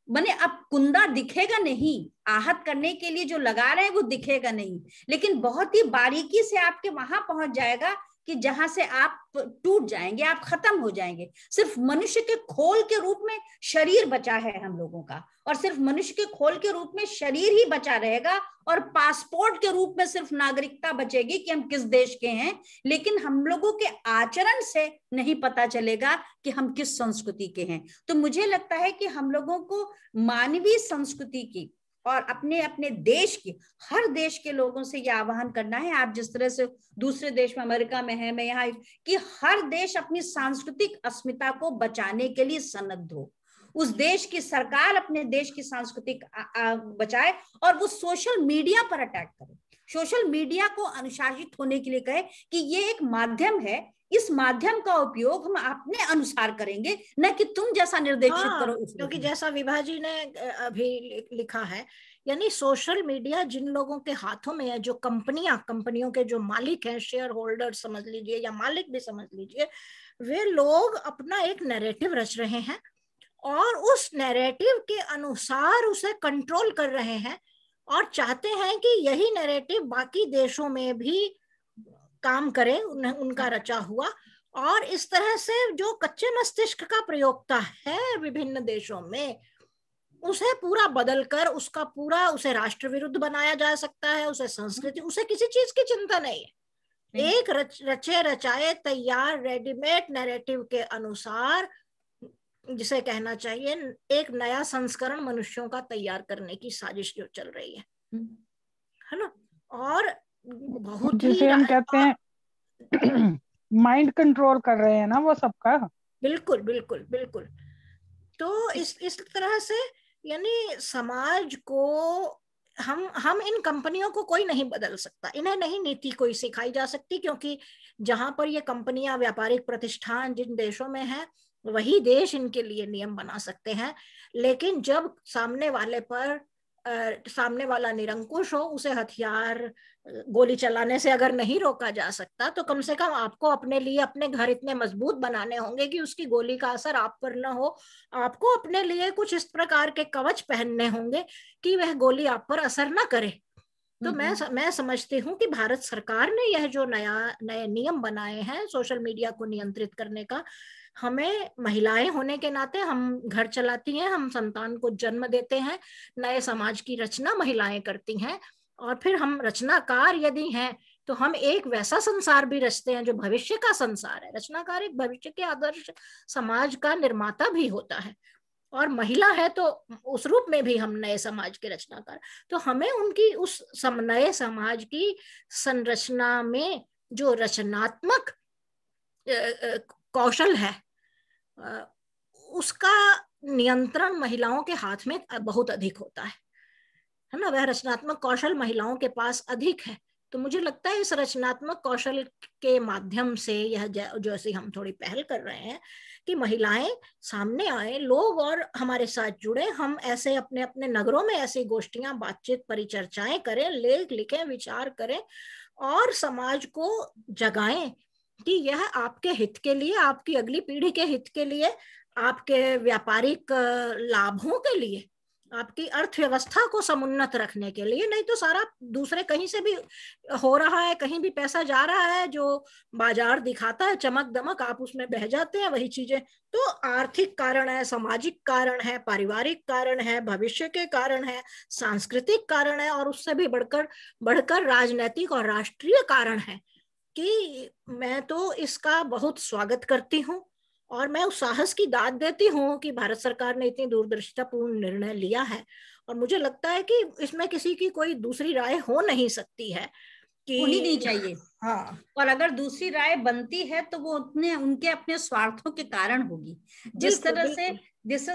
माने अब कुंदा दिखेगा नहीं, आहत करने के लिए जो लगा रहे हैं वो दिखेगा नहीं, लेकिन बहुत ही बारीकी से आपके वहां पहुंच जाएगा कि जहां से आप टूट जाएंगे, आप खत्म हो जाएंगे। सिर्फ मनुष्य के खोल के रूप में शरीर बचा है हम लोगों का, और सिर्फ मनुष्य के खोल के रूप में शरीर ही बचा रहेगा, और पासपोर्ट के रूप में सिर्फ नागरिकता बचेगी कि हम किस देश के हैं, लेकिन हम लोगों के आचरण से नहीं पता चलेगा कि हम किस संस्कृति के हैं। तो मुझे लगता है कि हम लोगों को मानवीय संस्कृति की और अपने अपने देश की, हर देश के लोगों से यह आह्वान करना है, आप जिस तरह से दूसरे देश में, अमेरिका में है, मैं यहाँ, कि हर देश अपनी सांस्कृतिक अस्मिता को बचाने के लिए सन्नद्ध हो, उस देश की सरकार अपने देश की सांस्कृतिक बचाए और वो सोशल मीडिया पर अटैक करे, सोशल मीडिया को अनुशासित होने के लिए कहे कि ये एक माध्यम है, इस माध्यम का उपयोग हम अपने अनुसार करेंगे, न कि तुम जैसा निर्देशित करो। क्योंकि जैसा विभा जी ने अभी लिखा है, यानी सोशल मीडिया जिन लोगों के हाथों में है, जो कंपनियों के जो मालिक हैं, शेयर होल्डर समझ लीजिए या मालिक भी समझ लीजिए, वे लोग अपना एक नैरेटिव रच रहे हैं और उस नैरेटिव के अनुसार उसे कंट्रोल कर रहे हैं और चाहते हैं कि यही नैरेटिव बाकी देशों में भी काम करे, उनका रचा हुआ। और इस तरह से जो कच्चे मस्तिष्क का प्रयोक्ता है विभिन्न देशों में, उसे पूरा बदलकर उसका पूरा उसे राष्ट्र विरुद्ध बनाया जा सकता है, उसे संस्कृति, उसे किसी चीज की चिंता नहीं है। एक रचे रचाए तैयार रेडीमेड नैरेटिव के अनुसार, जिसे कहना चाहिए एक नया संस्करण मनुष्यों का तैयार करने की साजिश जो चल रही है ना। और बहुत जिसे हम कहते हैं माइंड कंट्रोल कर रहे हैं ना वो सबका। बिल्कुल बिल्कुल बिल्कुल। तो इस तरह से यानी समाज को हम इन कंपनियों को कोई नहीं बदल सकता, इन्हें नहीं नीति कोई सिखाई जा सकती, क्योंकि जहां पर ये कंपनियां, व्यापारिक प्रतिष्ठान जिन देशों में है, वही देश इनके लिए नियम बना सकते हैं। लेकिन जब सामने वाला निरंकुश हो, उसे हथियार गोली चलाने से अगर नहीं रोका जा सकता, तो कम से कम आपको अपने लिए अपने घर इतने मजबूत बनाने होंगे कि उसकी गोली का असर आप पर न हो। आपको अपने लिए कुछ इस प्रकार के कवच पहनने होंगे कि वह गोली आप पर असर न करे। तो मैं समझती हूँ कि भारत सरकार ने यह जो नए नियम बनाए हैं सोशल मीडिया को नियंत्रित करने का, हमें महिलाएं होने के नाते, हम घर चलाती हैं, हम संतान को जन्म देते हैं, नए समाज की रचना महिलाएं करती हैं, और फिर हम रचनाकार यदि हैं तो हम एक वैसा संसार भी रचते हैं जो भविष्य का संसार है। रचनाकार एक भविष्य के आदर्श समाज का निर्माता भी होता है, और महिला है तो उस रूप में भी हम नए समाज के रचनाकार। तो हमें उनकी उस नए समाज की संरचना में जो रचनात्मक कौशल है, उसका नियंत्रण महिलाओं के हाथ में बहुत अधिक होता है ना। वह रचनात्मक कौशल महिलाओं के पास अधिक है। तो मुझे लगता है इस रचनात्मक कौशल के माध्यम से यह जैसे हम थोड़ी पहल कर रहे हैं कि महिलाएं सामने आए, लोग और हमारे साथ जुड़े, हम ऐसे अपने अपने नगरों में ऐसी गोष्ठियां, बातचीत, परिचर्चाएं करें, लेख लिखें, विचार करें और समाज को जगाएं कि यह आपके हित के लिए, आपकी अगली पीढ़ी के हित के लिए, आपके व्यापारिक लाभों के लिए, आपकी अर्थव्यवस्था को समुन्नत रखने के लिए। नहीं तो सारा दूसरे कहीं से भी हो रहा है, कहीं भी पैसा जा रहा है, जो बाजार दिखाता है चमक दमक, आप उसमें बह जाते हैं वही चीजें। तो आर्थिक कारण है, सामाजिक कारण है, पारिवारिक कारण है, भविष्य के कारण है, सांस्कृतिक कारण है, और उससे भी बढ़कर राजनैतिक और राष्ट्रीय कारण है। कि मैं तो इसका बहुत स्वागत करती हूँ और मैं उस साहस की दाद देती हूँ कि भारत सरकार ने इतनी दूरदर्शितापूर्ण निर्णय लिया है। और मुझे लगता है कि इसमें किसी की कोई दूसरी राय हो नहीं सकती है कि होनी नहीं चाहिए। हाँ, और अगर दूसरी राय बनती है तो वो उनके अपने स्वार्थों के कारण होगी। जिस तरह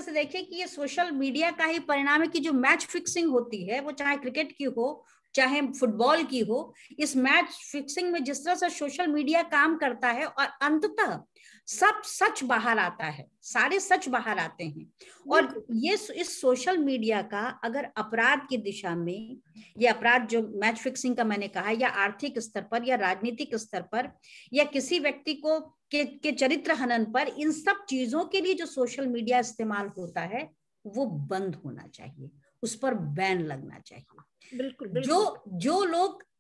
से देखिए कि ये सोशल मीडिया का ही परिणाम है कि जो मैच फिक्सिंग होती है, वो चाहे क्रिकेट की हो चाहे फुटबॉल की हो, इस मैच फिक्सिंग में जिस तरह से सोशल मीडिया काम करता है और अंततः सब सच बाहर आता है, सारे सच बाहर आते हैं। और ये इस सोशल मीडिया का अगर अपराध की दिशा में, ये अपराध जो मैच फिक्सिंग का मैंने कहा, या आर्थिक स्तर पर या राजनीतिक स्तर पर या किसी व्यक्ति को के चरित्र हनन पर, इन सब चीजों के लिए जो सोशल मीडिया इस्तेमाल होता है वो बंद होना चाहिए, उस पर बैन लगना चाहिए। बिल्कुल, बिल्कुल।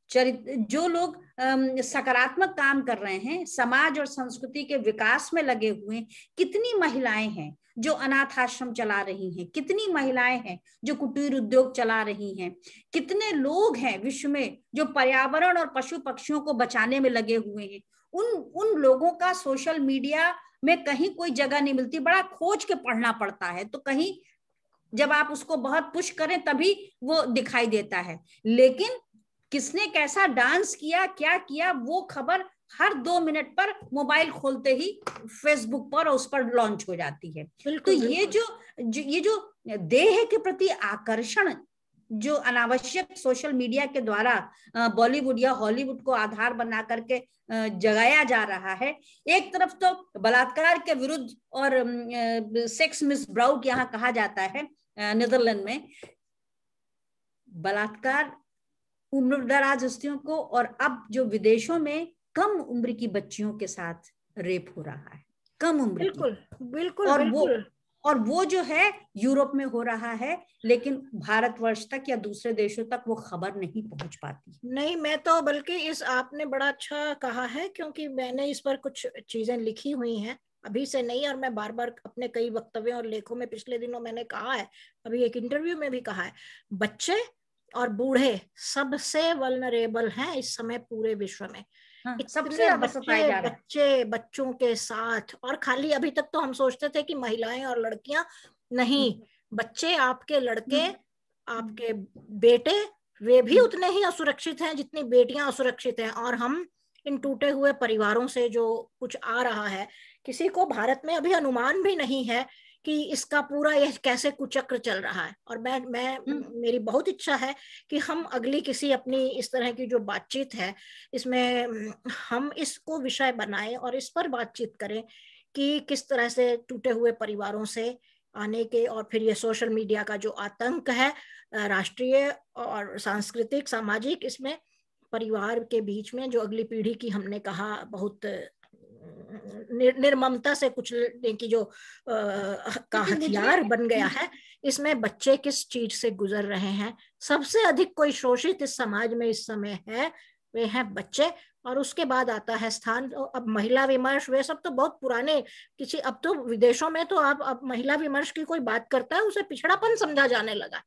जो लोग सकारात्मक काम कर रहे हैं, समाज और संस्कृति के विकास में लगे हुए, कितनी महिलाएं हैं जो अनाथ आश्रम चला रही हैं, कितनी महिलाएं हैं जो कुटीर उद्योग चला रही हैं, कितने लोग हैं विश्व में जो पर्यावरण और पशु पक्षियों को बचाने में लगे हुए हैं। उन लोगों का सोशल मीडिया में कहीं कोई जगह नहीं मिलती, बड़ा खोज के पढ़ना पड़ता है, तो कहीं जब आप उसको बहुत पुश करें तभी वो दिखाई देता है। लेकिन किसने कैसा डांस किया, क्या किया, वो खबर हर 2 मिनट पर मोबाइल खोलते ही फेसबुक पर उस पर लॉन्च हो जाती है। तो ये जो देह के प्रति आकर्षण जो अनावश्यक सोशल मीडिया के द्वारा बॉलीवुड या हॉलीवुड को आधार बना करके जगाया जा रहा है, एक तरफ तो बलात्कार के विरुद्ध और सेक्स मिसब्राउट यहाँ कहा जाता है नीदरलैंड में, बलात्कार उम्रदराज हस्तियों को, और अब जो विदेशों में कम उम्र की बच्चियों के साथ रेप हो रहा है, कम उम्र बिल्कुल बिल्कुल और बिल्कुल। वो जो है यूरोप में हो रहा है, लेकिन भारतवर्ष तक या दूसरे देशों तक वो खबर नहीं पहुंच पाती। नहीं, मैं तो बल्कि इस आपने बड़ा अच्छा कहा है, क्योंकि मैंने इस पर कुछ चीजें लिखी हुई हैं, अभी से नहीं, और मैं बार बार अपने कई वक्तव्यों और लेखों में पिछले दिनों मैंने कहा है, अभी एक इंटरव्यू में भी कहा है, बच्चे और बूढ़े सबसे वल्नरेबल हैं इस समय पूरे विश्व में। हाँ, सबसे बच्चों के साथ, और खाली अभी तक तो हम सोचते थे कि महिलाएं और लड़कियां, नहीं, बच्चे, आपके लड़के, आपके बेटे, वे भी उतने ही असुरक्षित हैं जितनी बेटियां असुरक्षित हैं। और हम इन टूटे हुए परिवारों से जो कुछ आ रहा है, किसी को भारत में अभी अनुमान भी नहीं है कि इसका पूरा यह कैसे कुचक्र चल रहा है। और मैं मेरी बहुत इच्छा है कि हम अगली किसी अपनी इस तरह की जो बातचीत है, इसमें हम इसको विषय बनाएं और इस पर बातचीत करें कि किस तरह से टूटे हुए परिवारों से आने के, और फिर ये सोशल मीडिया का जो आतंक है, राष्ट्रीय और सांस्कृतिक सामाजिक, इसमें परिवार के बीच में जो अगली पीढ़ी की, हमने कहा बहुत निर्ममता से कुचलने की जो का हथियार बन गया है, इसमें बच्चे किस चीज से गुजर रहे हैं। सबसे अधिक कोई शोषित इस समाज में इस समय है, वे हैं बच्चे, और उसके बाद आता है स्थान। अब महिला विमर्श, वे सब तो बहुत पुराने, किसी, अब तो विदेशों में तो आप अब महिला विमर्श की कोई बात करता है उसे पिछड़ापन समझा जाने लगा।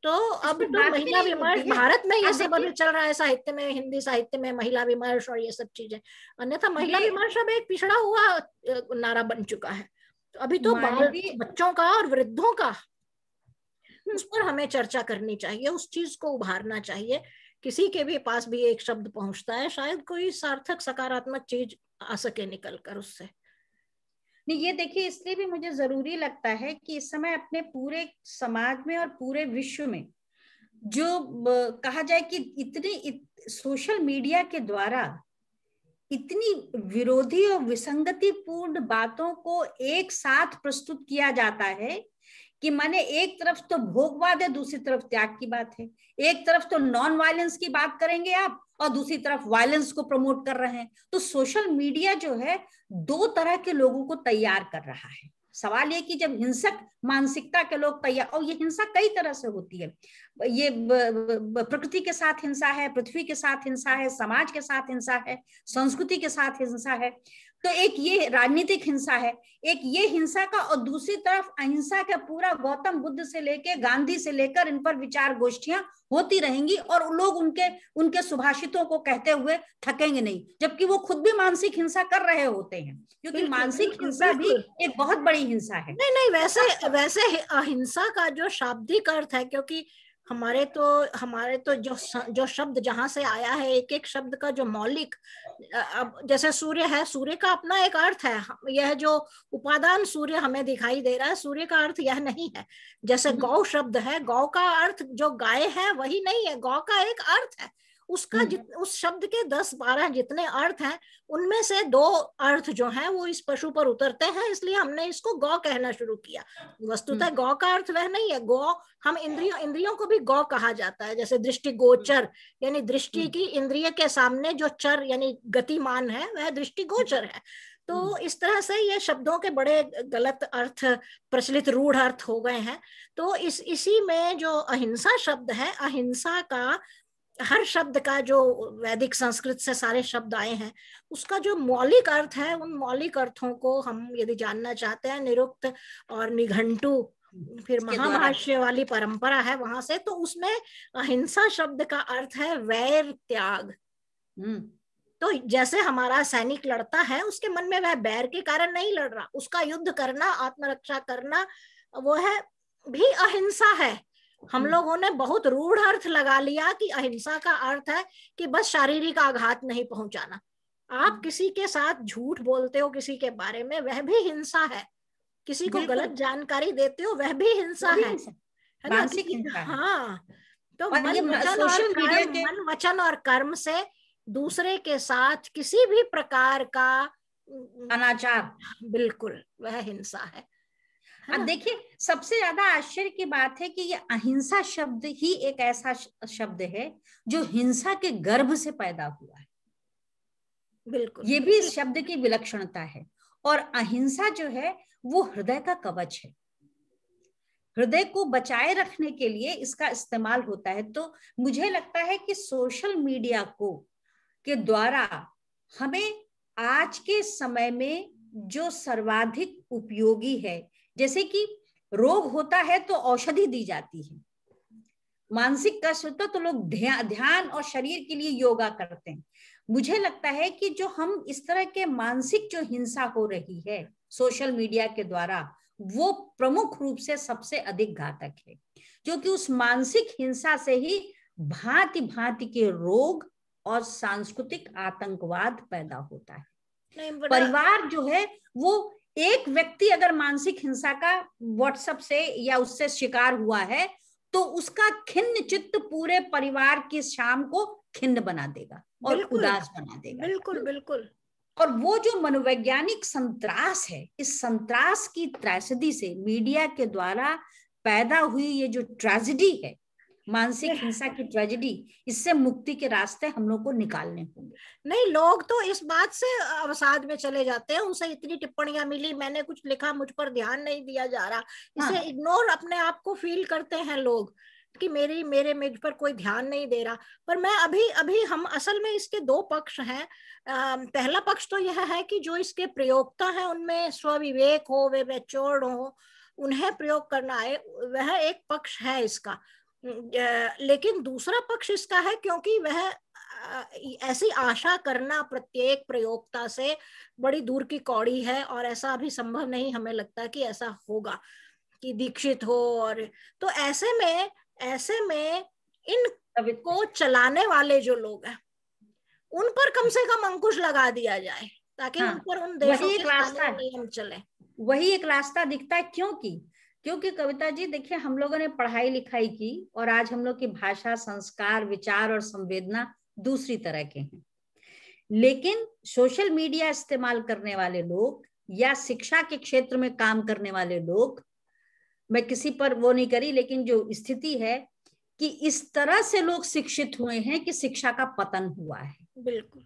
तो अब तो महिला विमर्श भारत में ये सब अभी चल रहा है, साहित्य में, हिंदी साहित्य में महिला विमर्श और ये सब चीजें, अन्यथा महिला विमर्श अब एक पिछड़ा हुआ नारा बन चुका है। तो अभी तो बच्चों का और वृद्धों का, उस पर हमें चर्चा करनी चाहिए, उस चीज को उभारना चाहिए। किसी के भी पास भी एक शब्द पहुंचता है, शायद कोई सार्थक सकारात्मक चीज आ सके निकल कर उससे। नहीं, ये देखिए, इसलिए भी मुझे जरूरी लगता है कि इस समय अपने पूरे समाज में और पूरे विश्व में जो कहा जाए कि इतनी सोशल मीडिया के द्वारा इतनी विरोधी और विसंगतिपूर्ण बातों को एक साथ प्रस्तुत किया जाता है कि माने एक तरफ तो भोगवाद है, दूसरी तरफ त्याग की बात है, एक तरफ तो नॉन वायलेंस की बात करेंगे आप और दूसरी तरफ वायलेंस को प्रमोट कर रहे हैं। तो सोशल मीडिया जो है दो तरह के लोगों को तैयार कर रहा है। सवाल ये कि जब हिंसक मानसिकता के लोग तैयार, और ये हिंसा कई तरह से होती है, ये प्रकृति के साथ हिंसा है, पृथ्वी के साथ हिंसा है, समाज के साथ हिंसा है, संस्कृति के साथ हिंसा है। तो एक ये राजनीतिक हिंसा है, एक ये हिंसा का, और दूसरी तरफ अहिंसा का पूरा गौतम बुद्ध से लेके गांधी से लेकर इन पर विचार गोष्ठियां होती रहेंगी और लोग उनके सुभाषितों को कहते हुए थकेंगे नहीं, जबकि वो खुद भी मानसिक हिंसा कर रहे होते हैं, क्योंकि मानसिक हिंसा भी एक बहुत बड़ी हिंसा है। नहीं, वैसे अहिंसा का जो शाब्दिक अर्थ है, क्योंकि हमारे तो जो शब्द जहां से आया है, एक एक शब्द का जो मौलिक, अब जैसे सूर्य है, सूर्य का अपना एक अर्थ है, यह जो उपादान सूर्य हमें दिखाई दे रहा है, सूर्य का अर्थ यह नहीं है। जैसे गौ शब्द है, गौ का अर्थ जो गाय है वही नहीं है, गौ का एक अर्थ है, उसका उस शब्द के 10-12 जितने अर्थ हैं, उनमें से 2 अर्थ जो हैं वो इस पशु पर उतरते हैं, इसलिए हमने इसको गौ कहना शुरू किया। वस्तुतः गौ का अर्थ वह नहीं है। गौ, हम इंद्रियों को भी गौ कहा जाता है, जैसे दृष्टि गोचर, यानी दृष्टि की इंद्रिय के सामने जो चर यानी गतिमान है वह दृष्टि गोचर है। तो इस तरह से ये शब्दों के बड़े गलत अर्थ, प्रचलित रूढ़ अर्थ हो गए हैं। तो इसी में जो अहिंसा शब्द है, अहिंसा का हर शब्द का जो वैदिक संस्कृत से सारे शब्द आए हैं, उसका जो मौलिक अर्थ है, उन मौलिक अर्थों को हम यदि जानना चाहते हैं, निरुक्त और निघंटु, फिर महाभाष्य वाली परंपरा है वहां से, तो उसमें अहिंसा शब्द का अर्थ है वैर त्याग। तो जैसे हमारा सैनिक लड़ता है, उसके मन में वह बैर के कारण नहीं लड़ रहा, उसका युद्ध करना, आत्मरक्षा करना, वो है भी अहिंसा है। हम लोगों ने बहुत रूढ़ अर्थ लगा लिया कि अहिंसा का अर्थ है कि बस शारीरिक आघात नहीं पहुंचाना, आप किसी के साथ झूठ बोलते हो किसी के बारे में, वह भी हिंसा है। किसी को गलत जानकारी देते हो, वह भी हिंसा है ना? मानसिक हिंसा है। हाँ, तो और ये सोशल मीडिया के मन वचन और कर्म से दूसरे के साथ किसी भी प्रकार का अनाचार, बिल्कुल वह हिंसा है। अब देखिए, सबसे ज्यादा आश्चर्य की बात है कि ये अहिंसा शब्द ही एक ऐसा शब्द है जो हिंसा के गर्भ से पैदा हुआ है। बिल्कुल, ये भी इस शब्द की विलक्षणता है। और अहिंसा जो है वो हृदय का कवच है, हृदय को बचाए रखने के लिए इसका इस्तेमाल होता है। तो मुझे लगता है कि सोशल मीडिया को के द्वारा हमें आज के समय में जो सर्वाधिक उपयोगी है, जैसे कि रोग होता है तो औषधि दी जाती है, मानसिक कष्ट होता तो लोग ध्यान और शरीर के लिए योगा करते हैं। मुझे लगता है कि जो हम इस तरह के मानसिक जो हिंसा हो रही है सोशल मीडिया के द्वारा, वो प्रमुख रूप से सबसे अधिक घातक है, क्योंकि उस मानसिक हिंसा से ही भांति भांति के रोग और सांस्कृतिक आतंकवाद पैदा होता है। परिवार जो है वो, एक व्यक्ति अगर मानसिक हिंसा का व्हाट्सएप से या उससे शिकार हुआ है तो उसका खिन्न चित्त पूरे परिवार की शाम को खिन्न बना देगा और उदास बना देगा। बिल्कुल बिल्कुल। और वो जो मनोवैज्ञानिक संत्रास है, इस संत्रास की त्रैसदी से मीडिया के द्वारा पैदा हुई ये जो ट्रेजेडी है, मानसिक हिंसा की ट्रेजेडी, इससे मुक्ति के रास्ते हम लोग को निकालने होंगे। नहीं, लोग तो इस बात से अवसाद में चले जाते हैं, उनसे इतनी टिप्पणियां मिली, मैंने कुछ लिखा, मुझ पर ध्यान नहीं दिया जा रहा, इसे इग्नोर अपने आप को फील करते हैं लोग कि मुझ पर कोई ध्यान नहीं दे रहा। पर मैं अभी हम असल में इसके दो पक्ष हैं। पहला पक्ष तो यह है कि जो इसके प्रयोक्ता हैं उनमें स्वविवेक हो, वे मैच्योर्ड हो, उन्हें प्रयोग करना है, वह एक पक्ष है इसका। लेकिन दूसरा पक्ष इसका है क्योंकि वह ऐसी आशा करना प्रत्येक प्रयोक्ता से बड़ी दूर की कौड़ी है, और ऐसा अभी संभव नहीं हमें लगता कि ऐसा होगा कि दीक्षित हो। और तो ऐसे में इन को चलाने वाले जो लोग हैं उन पर कम से कम अंकुश लगा दिया जाए, ताकि उन पर उन देशों के स्थानीय नियम चले। वही एक रास्ता दिखता है। क्योंकि कविता जी देखिए, हम लोगों ने पढ़ाई लिखाई की और आज हम लोग की भाषा, संस्कार, विचार और संवेदना दूसरी तरह के हैं, लेकिन सोशल मीडिया इस्तेमाल करने वाले लोग या शिक्षा के क्षेत्र में काम करने वाले लोग, मैं किसी पर वो नहीं करी, लेकिन जो स्थिति है कि इस तरह से लोग शिक्षित हुए हैं कि शिक्षा का पतन हुआ है। बिल्कुल,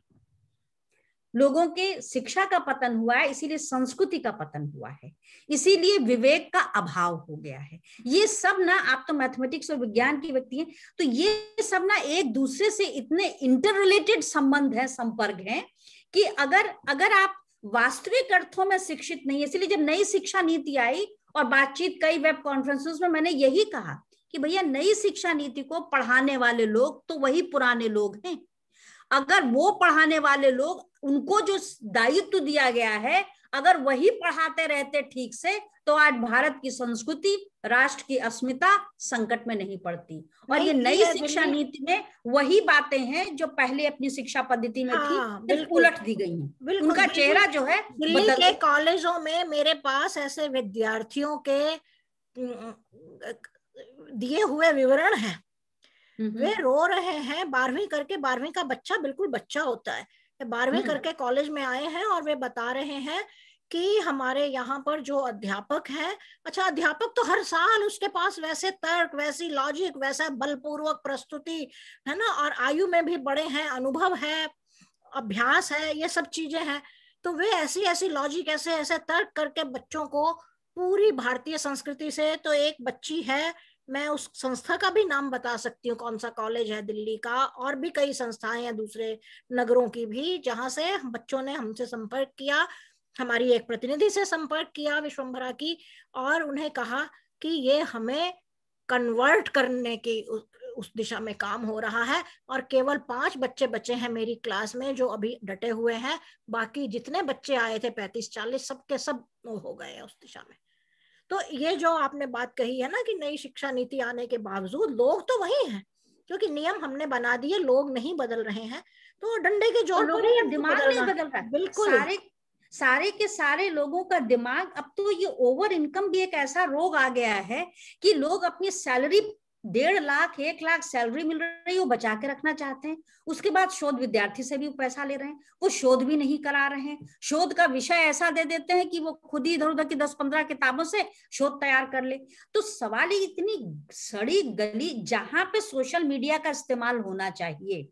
लोगों के शिक्षा का पतन हुआ है, इसीलिए संस्कृति का पतन हुआ है, इसीलिए विवेक का अभाव हो गया है। ये सब ना, आप तो मैथमेटिक्स और विज्ञान की व्यक्ति हैं, तो ये सब ना एक दूसरे से इतने इंटर रिलेटेड संबंध है, संपर्क है, कि अगर आप वास्तविक अर्थों में शिक्षित नहीं है, इसलिए जब नई शिक्षा नीति आई और बातचीत कई वेब कॉन्फ्रेंसेस में मैंने यही कहा कि भैया, नई शिक्षा नीति को पढ़ाने वाले लोग तो वही पुराने लोग हैं। अगर वो पढ़ाने वाले लोग, उनको जो दायित्व दिया गया है, अगर वही पढ़ाते रहते ठीक से, तो आज भारत की संस्कृति, राष्ट्र की अस्मिता संकट में नहीं पड़ती। और ये नई शिक्षा नीति में वही बातें हैं जो पहले अपनी शिक्षा पद्धति में थी, उलट दी गई हैं। उनका चेहरा जो है, दिल्ली के कॉलेजों में मेरे पास ऐसे विद्यार्थियों के दिए हुए विवरण हैं, वे रो रहे हैं। 12वीं करके, 12वीं का बच्चा बिल्कुल बच्चा होता है, 12वीं करके कॉलेज में आए हैं और वे बता रहे हैं कि हमारे यहाँ पर जो अध्यापक हैं, अच्छा अध्यापक तो हर साल उसके पास वैसे तर्क, वैसी लॉजिक, वैसा बलपूर्वक प्रस्तुति है ना, और आयु में भी बड़े हैं, अनुभव है, अभ्यास है, ये सब चीजें हैं, तो वे ऐसी लॉजिक, ऐसे तर्क करके बच्चों को पूरी भारतीय संस्कृति से। तो एक बच्ची है, मैं उस संस्था का भी नाम बता सकती हूँ, कौन सा कॉलेज है दिल्ली का, और भी कई संस्थाएं हैं दूसरे नगरों की भी, जहां से बच्चों ने हमसे संपर्क किया, हमारी एक प्रतिनिधि से संपर्क किया विश्वम्भरा की, और उन्हें कहा कि ये हमें कन्वर्ट करने की उस दिशा में काम हो रहा है, और केवल 5 बच्चे बचे हैं मेरी क्लास में जो अभी डटे हुए हैं, बाकी जितने बच्चे आए थे 35-40 सबके सब हो गए उस दिशा में। तो ये जो आपने बात कही है ना कि नई शिक्षा नीति आने के बावजूद लोग तो वही हैं, क्योंकि नियम हमने बना दिए, लोग नहीं बदल रहे हैं, तो डंडे के जोर पर लोगों का दिमाग नहीं बदल रहा। बिल्कुल, सारे के सारे लोगों का दिमाग, अब तो ये ओवर इनकम भी एक ऐसा रोग आ गया है कि लोग अपनी सैलरी 1.5 लाख 1 लाख सैलरी मिल रही है वो बचा के रखना चाहते हैं। उसके बाद शोध विद्यार्थी से भी पैसा ले रहे हैं, वो शोध भी नहीं करा रहे हैं, शोध का विषय ऐसा दे देते हैं कि वो खुद ही इधर उधर की 10-15 किताबों से शोध तैयार कर ले। तो सवाल ही इतनी सड़ी गली, जहां पे सोशल मीडिया का इस्तेमाल होना चाहिए,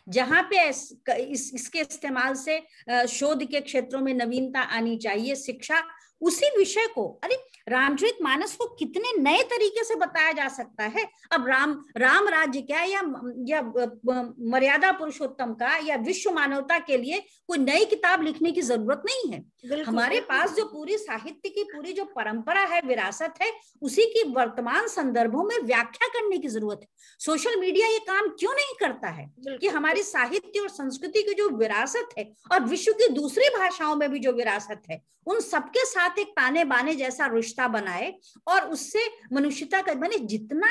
जहां पे इसके इस्तेमाल से शोध के क्षेत्रों में नवीनता आनी चाहिए, शिक्षा, उसी विषय को, अरे रामचरितमानस को कितने नए तरीके से बताया जा सकता है। अब राम राज्य क्या या मर्यादा पुरुषोत्तम का या विश्व मानवता के लिए कोई नई किताब लिखने की जरूरत नहीं है। हमारे पास जो पूरी साहित्य की पूरी जो परंपरा है, विरासत है, उसी की वर्तमान संदर्भों में व्याख्या करने की जरूरत है। सोशल मीडिया ये काम क्यों नहीं करता है कि हमारी साहित्य और संस्कृति की जो विरासत है और विश्व की दूसरी भाषाओं में भी जो विरासत है, उन सबके साथ एक ताने बाने जैसा रिश्ता बनाए और उससे मनुष्यता का, मैंने जितना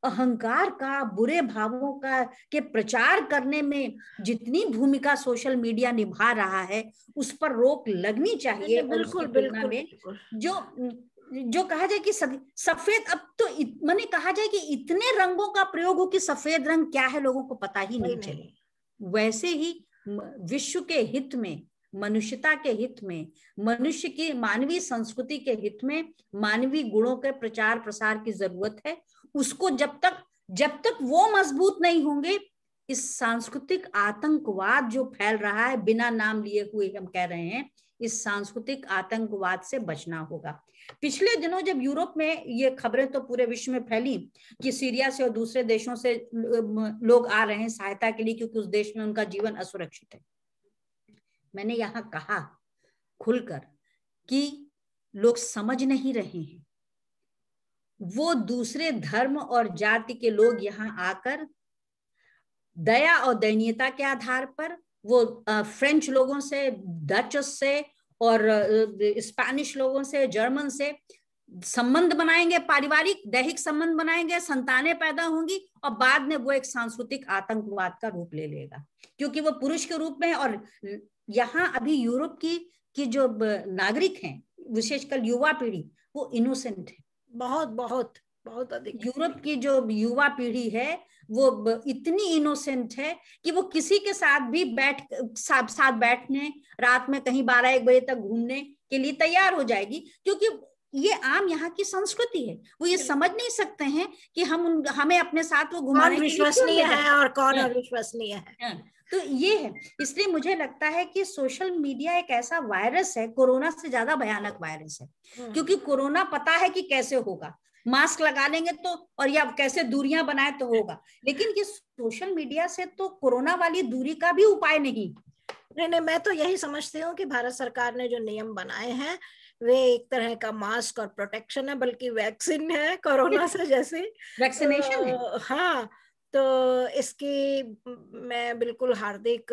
अहंकार का, बुरे भावों का के प्रचार करने में जितनी भूमिका सोशल मीडिया निभा रहा है, उस पर रोक लगनी चाहिए। बिल्कुल, तुलना में जो कहा जाए कि सफेद, अब तो मैंने कहा जाए कि इतने रंगों का प्रयोग हो कि सफेद रंग क्या है लोगों को पता ही नहीं चले। वैसे ही विश्व के हित में, मनुष्यता के हित में, मनुष्य की मानवीय संस्कृति के हित में मानवीय गुणों के प्रचार प्रसार की जरूरत है। उसको जब तक वो मजबूत नहीं होंगे, इस सांस्कृतिक आतंकवाद जो फैल रहा है, बिना नाम लिए हुए हम कह रहे हैं, इस सांस्कृतिक आतंकवाद से बचना होगा। पिछले दिनों जब यूरोप में ये खबरें तो पूरे विश्व में फैली कि सीरिया से और दूसरे देशों से लोग आ रहे हैं सहायता के लिए, क्योंकि उस देश में उनका जीवन असुरक्षित है। मैंने यहां कहा खुलकर कि लोग समझ नहीं रहे हैं, वो दूसरे धर्म और जाति के लोग यहां आकर दया और दयनीयता के आधार पर वो फ्रेंच लोगों से, डच से और स्पेनिश लोगों से, जर्मन से संबंध बनाएंगे, पारिवारिक दैहिक संबंध बनाएंगे, संतानें पैदा होंगी और बाद में वो एक सांस्कृतिक आतंकवाद का रूप ले लेगा, क्योंकि वो पुरुष के रूप में। और यहाँ अभी यूरोप की जो नागरिक हैं, विशेषकर युवा पीढ़ी, वो इनोसेंट है, बहुत बहुत बहुत अधिक। यूरोप की जो युवा पीढ़ी है वो इतनी इनोसेंट है कि वो किसी के साथ भी साथ बैठने, रात में कहीं 12-1 बजे तक घूमने के लिए तैयार हो जाएगी, क्योंकि ये आम यहाँ की संस्कृति है। वो ये समझ नहीं सकते हैं कि हमें अपने साथ वो घुमाने के लिए विश्वसनीय है और कौन अविश्वसनीय है। तो ये है, इसलिए मुझे लगता है कि सोशल मीडिया एक ऐसा वायरस है, कोरोना से ज्यादा भयानक वायरस है, क्योंकि कोरोना पता है कि कैसे होगा, मास्क लगा लेंगे तो, और या कैसे दूरियां बनाए तो होगा, लेकिन ये सोशल मीडिया से तो कोरोना वाली दूरी का भी उपाय नहीं। मैं तो यही समझती हूँ कि भारत सरकार ने जो नियम बनाए हैं वे एक तरह का मास्क और प्रोटेक्शन है, बल्कि वैक्सीन है कोरोना से, जैसे वैक्सीनेशन है। हाँ, तो इसकी मैं बिल्कुल हार्दिक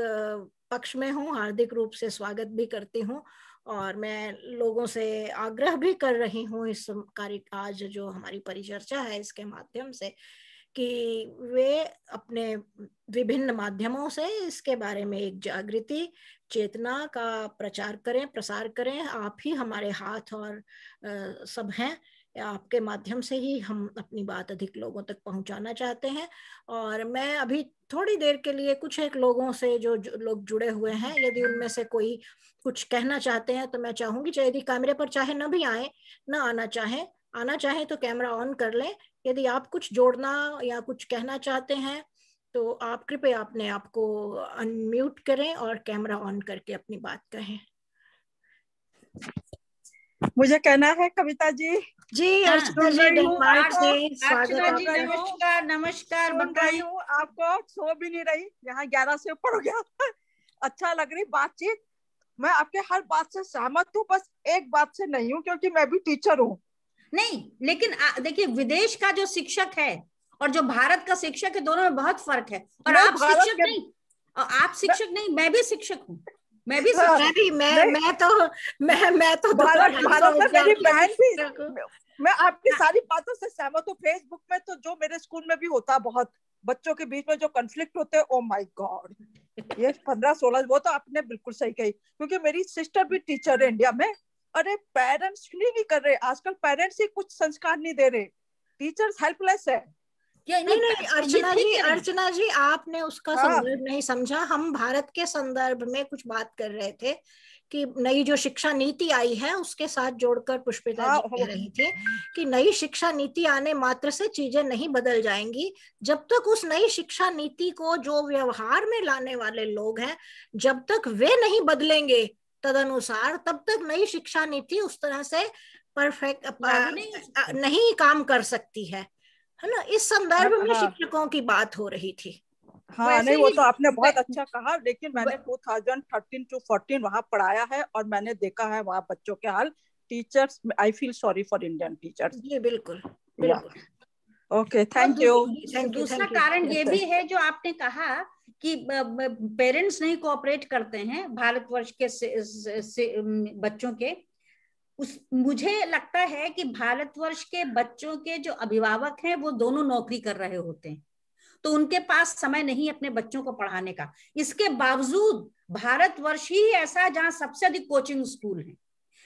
पक्ष में हूँ, हार्दिक रूप से स्वागत भी करती हूँ। और मैं लोगों से आग्रह भी कर रही हूँ इस कार्य, आज जो हमारी परिचर्चा है इसके माध्यम से, कि वे अपने विभिन्न माध्यमों से इसके बारे में एक जागृति, चेतना का प्रचार करें, प्रसार करें। आप ही हमारे हाथ और सब हैं, आपके माध्यम से ही हम अपनी बात अधिक लोगों तक पहुंचाना चाहते हैं। और मैं अभी थोड़ी देर के लिए कुछ एक लोगों से जो लोग जुड़े हुए हैं, यदि उनमें से कोई कुछ कहना चाहते हैं तो मैं चाहूंगी, चाहे यदि कैमरे पर चाहे न भी आए, न आना चाहे तो कैमरा ऑन कर लें। यदि आप कुछ जोड़ना या कुछ कहना चाहते हैं तो आप कृपया अपने आप को अनम्यूट करें और कैमरा ऑन करके अपनी बात कहें। मुझे कहना है कविता जी। जी, अर्चना जी, डेनमार्क से स्वागत है। नमस्कार नमस्कार। बताइए, आपको सो भी नहीं रही, यहाँ 11 से ऊपर हो गया। अच्छा लग रही बातचीत, मैं आपके हर बात से सहमत हूँ, बस एक बात से नहीं हूँ, क्योंकि मैं भी टीचर हूँ। नहीं, लेकिन देखिए, विदेश का जो शिक्षक है और जो भारत का शिक्षक है, दोनों में बहुत फर्क है। और आप शिक्षक नहीं, आप शिक्षक नहीं, मैं भी शिक्षक हूँ, मैं भी मैं तो भारत में मेरी बहन भी, मैं आपकी सारी बातों से सहमत हूँ। फेसबुक में तो जो मेरे स्कूल में भी होता बहुत, बच्चों के बीच में जो कॉन्फ्लिक्ट होते हैं, ओ माय गॉड, ये 15-16, वो तो आपने बिल्कुल सही कही, क्योंकि मेरी सिस्टर भी टीचर है इंडिया में। अरे पेरेंट्स नहीं कर रहे आजकल, पेरेंट्स ही कुछ संस्कार नहीं दे रहे, टीचर्स हेल्पलेस है। नहीं अर्चना जी आपने उसका संदर्भ नहीं समझा। हम भारत के संदर्भ में कुछ बात कर रहे थे कि नई जो शिक्षा नीति आई है उसके साथ जोड़कर पुष्पिता जी कह रही थी कि नई शिक्षा नीति आने मात्र से चीजें नहीं बदल जाएंगी। जब तक उस नई शिक्षा नीति को जो व्यवहार में लाने वाले लोग हैं, जब तक वे नहीं बदलेंगे तदनुसार, तब तक नई शिक्षा नीति उस तरह से परफेक्ट नहीं काम कर सकती है ना। इस संदर्भ में शिक्षकों की बात हो रही थी। हाँ नहीं, वो तो आपने बहुत अच्छा कहा, लेकिन मैंने 2013 to 14 वहां पढ़ाया है और मैंने देखा है वहां बच्चों के हाल। Teachers, I feel sorry for Indian teachers. जी बिल्कुल बिल्कुल। Okay, thank you. दूसरा कारण ये भी है जो आपने कहा कि पेरेंट्स नहीं कोऑपरेट करते हैं भारतवर्ष के बच्चों के। मुझे लगता है कि भारतवर्ष के बच्चों के जो अभिभावक हैं वो दोनों नौकरी कर रहे होते हैं, तो उनके पास समय नहीं अपने बच्चों को पढ़ाने का। इसके बावजूद भारतवर्ष ही ऐसा है जहां सबसे अधिक कोचिंग स्कूल हैं।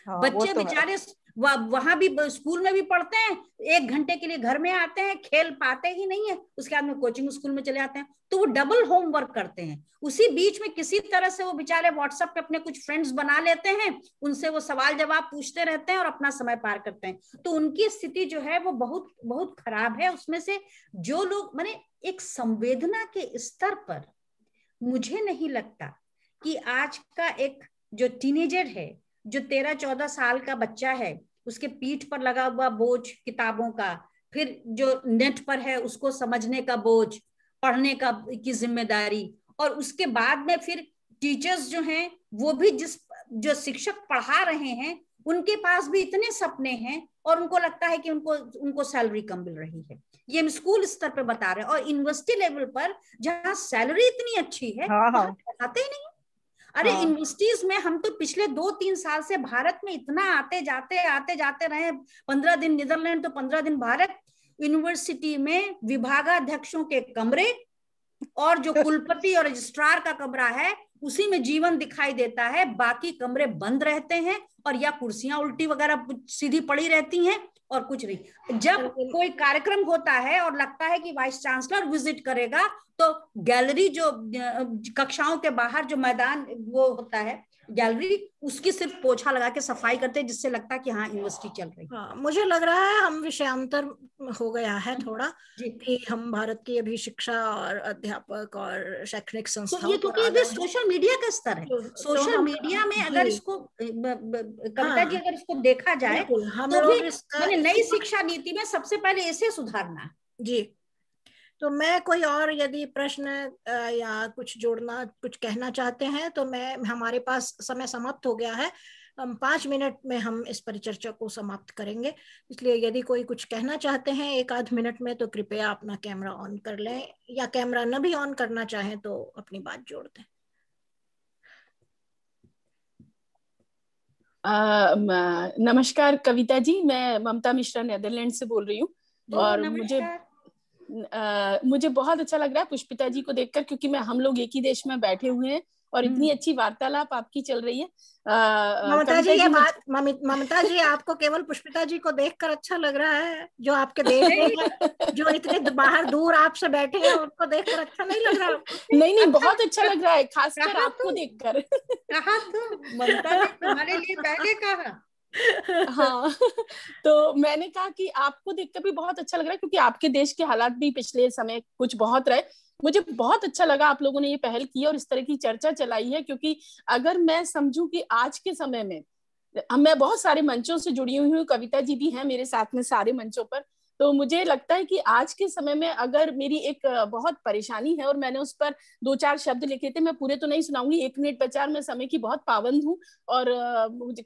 बच्चे बेचारे वहां भी स्कूल में भी पढ़ते हैं, 1 घंटे के लिए घर में आते हैं, खेल पाते ही नहीं है, उसके बाद में कोचिंग स्कूल में चले जाते हैं, तो वो डबल होमवर्क करते हैं। उसी बीच में किसी तरह से वो बेचारे व्हाट्सएप पे अपने कुछ फ्रेंड्स बना लेते हैं, उनसे वो सवाल जवाब पूछते रहते हैं और अपना समय पार करते हैं। तो उनकी स्थिति जो है वो बहुत बहुत खराब है। उसमें से जो लोग माने एक संवेदना के स्तर पर, मुझे नहीं लगता कि आज का एक जो टीनेजर है, जो 13-14 साल का बच्चा है, उसके पीठ पर लगा हुआ बोझ किताबों का, फिर जो नेट पर है उसको समझने का बोझ, पढ़ने का की जिम्मेदारी, और उसके बाद में फिर टीचर्स जो हैं वो भी जो शिक्षक पढ़ा रहे हैं उनके पास भी इतने सपने हैं और उनको लगता है कि उनको सैलरी कम मिल रही है। ये हम स्कूल स्तर पे बता रहे हैं, और यूनिवर्सिटी लेवल पर जहाँ सैलरी इतनी अच्छी है पढ़ाते ही नहीं। अरे यूनिवर्सिटीज में हम तो पिछले 2-3 साल से भारत में इतना आते जाते रहे, 15 दिन नीदरलैंड तो 15 दिन भारत। यूनिवर्सिटी में विभागाध्यक्षों के कमरे और जो कुलपति और रजिस्ट्रार का कमरा है उसी में जीवन दिखाई देता है, बाकी कमरे बंद रहते हैं और या कुर्सियां उल्टी वगैरह सीधी पड़ी रहती हैं और कुछ नहीं। जब कोई कार्यक्रम होता है और लगता है कि वाइस चांसलर विजिट करेगा, तो गैलरी जो कक्षाओं के बाहर जो मैदान वो होता है गैलरी, उसकी सिर्फ पोछा लगा के सफाई करते हैं, जिससे लगता है कि हाँ यूनिवर्सिटी चल रही है। हाँ, मुझे लग रहा है हम विषयांतर हो गया है थोड़ा कि हम भारत की अभी शिक्षा और अध्यापक और शैक्षणिक संस्थाओं क्योंकि सोशल मीडिया का स्तर है। सोशल मीडिया में अगर इसको कविता जी अगर इसको देखा जाए तो नई शिक्षा नीति में सबसे पहले इसे सुधारना जी। तो मैं कोई और यदि प्रश्न या कुछ जोड़ना, कुछ कहना चाहते हैं तो हमारे पास समय समाप्त हो गया है। 5 मिनट में हम इस परिचर्चा को समाप्त करेंगे, इसलिए यदि कोई कुछ कहना चाहते हैं 1-8 मिनट में तो कृपया अपना कैमरा ऑन कर लें, या कैमरा न भी ऑन करना चाहें तो अपनी बात जोड़ दें। नमस्कार कविता जी, मैं ममता मिश्रा नीदरलैंड से बोल रही हूँ। और मुझे बहुत अच्छा लग रहा है पुष्पिता जी को देखकर, क्योंकि हम लोग एक ही देश में बैठे हुए हैं और इतनी अच्छी वार्तालाप आपकी चल रही है। ममता जी आपको केवल पुष्पिता जी को देखकर अच्छा लग रहा है? जो आपके देश में जो इतने बाहर दूर आपसे बैठे हैं उनको देखकर अच्छा नहीं लग रहा? नहीं, बहुत अच्छा लग रहा है, खासकर आपको देखकर। कहा तो ममता जी तुम्हारे लिए पहले कहा। हाँ, तो मैंने कहा कि आपको देखकर भी बहुत अच्छा लग रहा है, क्योंकि आपके देश के हालात भी पिछले समय कुछ बहुत रहे। मुझे बहुत अच्छा लगा आप लोगों ने ये पहल की और इस तरह की चर्चा चलाई है, क्योंकि अगर मैं समझूं कि आज के समय में मैं बहुत सारे मंचों से जुड़ी हुई हूँ, कविता जी भी हैं मेरे साथ में सारे मंचों पर, तो मुझे लगता है कि आज के समय में अगर मेरी एक बहुत परेशानी है और मैंने उस पर 2-4 शब्द लिखे थे, मैं पूरे तो नहीं सुनाऊंगी, 1 मिनट बचा और मैं समय की बहुत पाबंद हूँ। और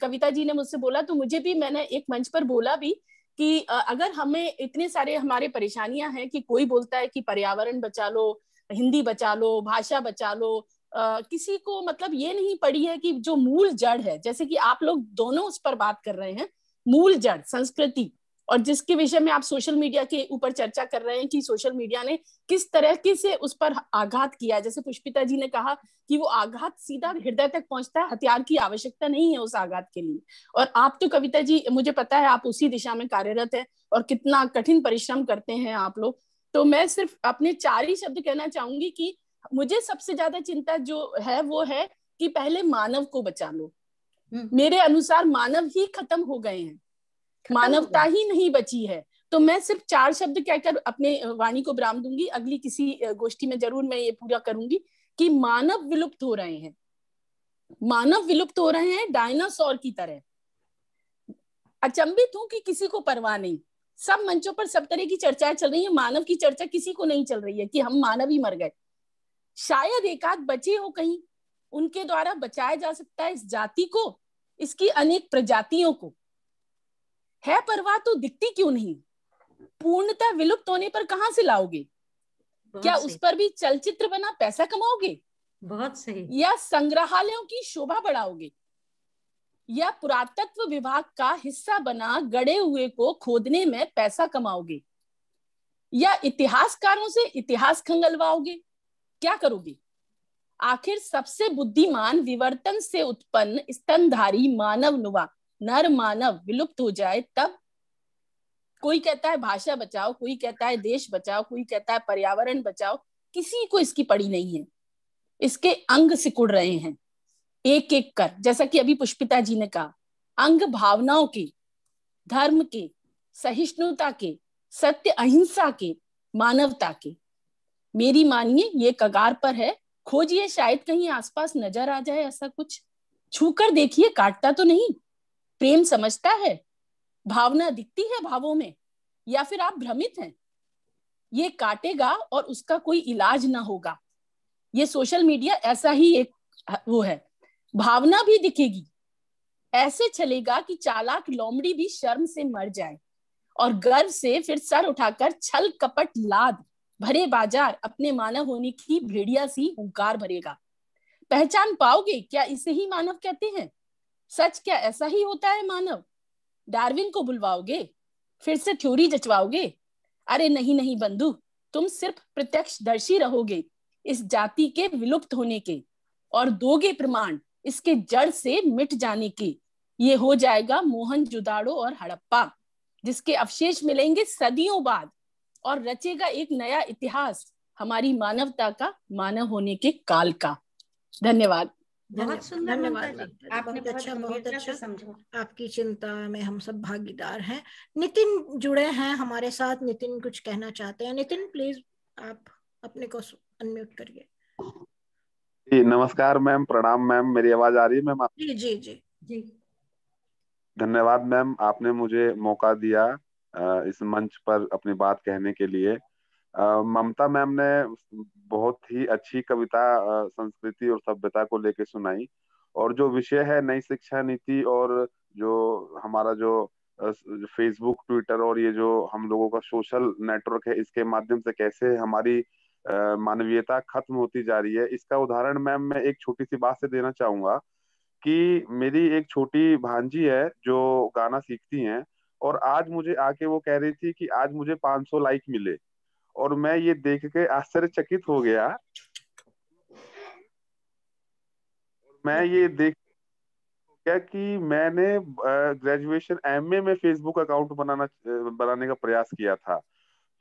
कविता जी ने मुझसे बोला तो मैंने एक मंच पर बोला भी कि अगर हमें इतने सारे हमारे परेशानियां हैं कि कोई बोलता है कि पर्यावरण बचा लो, हिंदी बचा लो, भाषा बचा लो, किसी को मतलब ये नहीं पड़ी है कि जो मूल जड़ है, जैसे कि आप लोग दोनों उस पर बात कर रहे हैं, मूल जड़ संस्कृति, और जिसके विषय में आप सोशल मीडिया के ऊपर चर्चा कर रहे हैं कि सोशल मीडिया ने किस तरह से उस पर आघात किया। जैसे पुष्पिता जी ने कहा कि वो आघात सीधा हृदय तक पहुंचता है, हथियार की आवश्यकता नहीं है उस आघात के लिए। और आप तो कविता जी, मुझे पता है आप उसी दिशा में कार्यरत है और कितना कठिन परिश्रम करते हैं आप लोग। तो मैं सिर्फ अपने 4 ही शब्द कहना चाहूंगी कि मुझे सबसे ज्यादा चिंता जो है वो है कि पहले मानव को बचा लो। मेरे अनुसार मानव ही खत्म हो गए हैं, मानवता ही नहीं बची है। तो मैं सिर्फ 4 शब्द कहकर अपने वाणी को विराम दूंगी। अगली किसी गोष्ठी में जरूर मैं ये पूरा करूंगी कि मानव विलुप्त हो रहे हैं, मानव विलुप्त हो रहे हैं डायनासोर की तरह। अचंभित हूं कि किसी को परवाह नहीं, सब मंचों पर सब तरह की चर्चाएं चल रही है, मानव की चर्चा किसी को नहीं चल रही है कि हम मानव ही मर गए। शायद एकाध बचे हो कहीं, उनके द्वारा बचाया जा सकता है इस जाति को, इसकी अनेक प्रजातियों को। है परवाह तो दिखती क्यों नहीं? पूर्णतः विलुप्त होने पर कहां से लाओगे? क्या उस पर भी चलचित्र बना पैसा कमाओगे? बहुत सही। या संग्रहालयों की शोभा बढ़ाओगे? या पुरातत्व विभाग का हिस्सा बना गड़े हुए को खोदने में पैसा कमाओगे? या इतिहासकारों से इतिहास खंगलवाओगे? क्या करोगे? आखिर सबसे बुद्धिमान विवर्तन से उत्पन्न स्तनधारी मानव नुवा नर मानव विलुप्त हो जाए तब? कोई कहता है भाषा बचाओ, कोई कहता है देश बचाओ, कोई कहता है पर्यावरण बचाओ, किसी को इसकी पड़ी नहीं है। इसके अंग सिकुड़ रहे हैं एक एक कर, जैसा कि अभी पुष्पिता जी ने कहा, अंग भावनाओं के, धर्म के, सहिष्णुता के, सत्य अहिंसा के, मानवता के। मेरी मानिए ये कगार पर है, खोजिए शायद कहीं आसपास नजर आ जाए ऐसा कुछ। छूकर देखिए, काटता तो नहीं, प्रेम समझता है, भावना दिखती है भावों में, या फिर आप भ्रमित हैं? ये काटेगा और उसका कोई इलाज ना होगा। ये सोशल मीडिया ऐसा ही एक वो है, भावना भी दिखेगी, ऐसे चलेगा कि चालाक लोमड़ी भी शर्म से मर जाए और गर्व से फिर सर उठाकर छल कपट लाद भरे बाजार अपने मानव होने की भेड़िया सी हुंकार भरेगा। पहचान पाओगे क्या इसे ही मानव कहते हैं? सच क्या ऐसा ही होता है मानव? डार्विन को बुलवाओगे, फिर से थ्योरी जचवाओगे? अरे नहीं नहीं बंधु, तुम सिर्फ प्रत्यक्षदर्शी रहोगे इस जाति के विलुप्त होने के, और दोगे प्रमाण इसके जड़ से मिट जाने के। ये हो जाएगा मोहनजोदाड़ो और हड़प्पा, जिसके अवशेष मिलेंगे सदियों बाद, और रचेगा एक नया इतिहास हमारी मानवता का, मानव होने के काल का। धन्यवाद। बहुत सुंदर ममता जी, आपने बहुत अच्छा, बहुत अच्छा समझा। आपकी चिंता में हम सब भागीदार हैं। नितिन जुड़े हैं हमारे साथ, नितिन कुछ कहना चाहते हैं। नितिन प्लीज आप अपने को अनम्यूट करिए। जी नमस्कार मैम, प्रणाम मैम, मेरी आवाज आ रही है मैम? जी जी जी जी धन्यवाद मैम, आपने मुझे मौका दिया इस मंच पर अपनी बात कहने के लिए। ममता मैम ने बहुत ही अच्छी कविता संस्कृति और सभ्यता को लेके सुनाई, और जो विषय है नई शिक्षा नीति, और जो हमारा जो फेसबुक, ट्विटर और ये जो हम लोगों का सोशल नेटवर्क है, इसके माध्यम से कैसे हमारी मानवीयता खत्म होती जा रही है, इसका उदाहरण मैम मैं एक छोटी सी बात से देना चाहूंगा कि मेरी एक छोटी भांजी है जो गाना सीखती हैं, और आज मुझे आके वो कह रही थी कि आज मुझे 500 लाइक मिले, और मैं ये देख के आश्चर्यचकित हो गया। मैं ये देख गया कि मैंने ग्रेजुएशन एमए में फेसबुक अकाउंट बनाने का प्रयास किया था।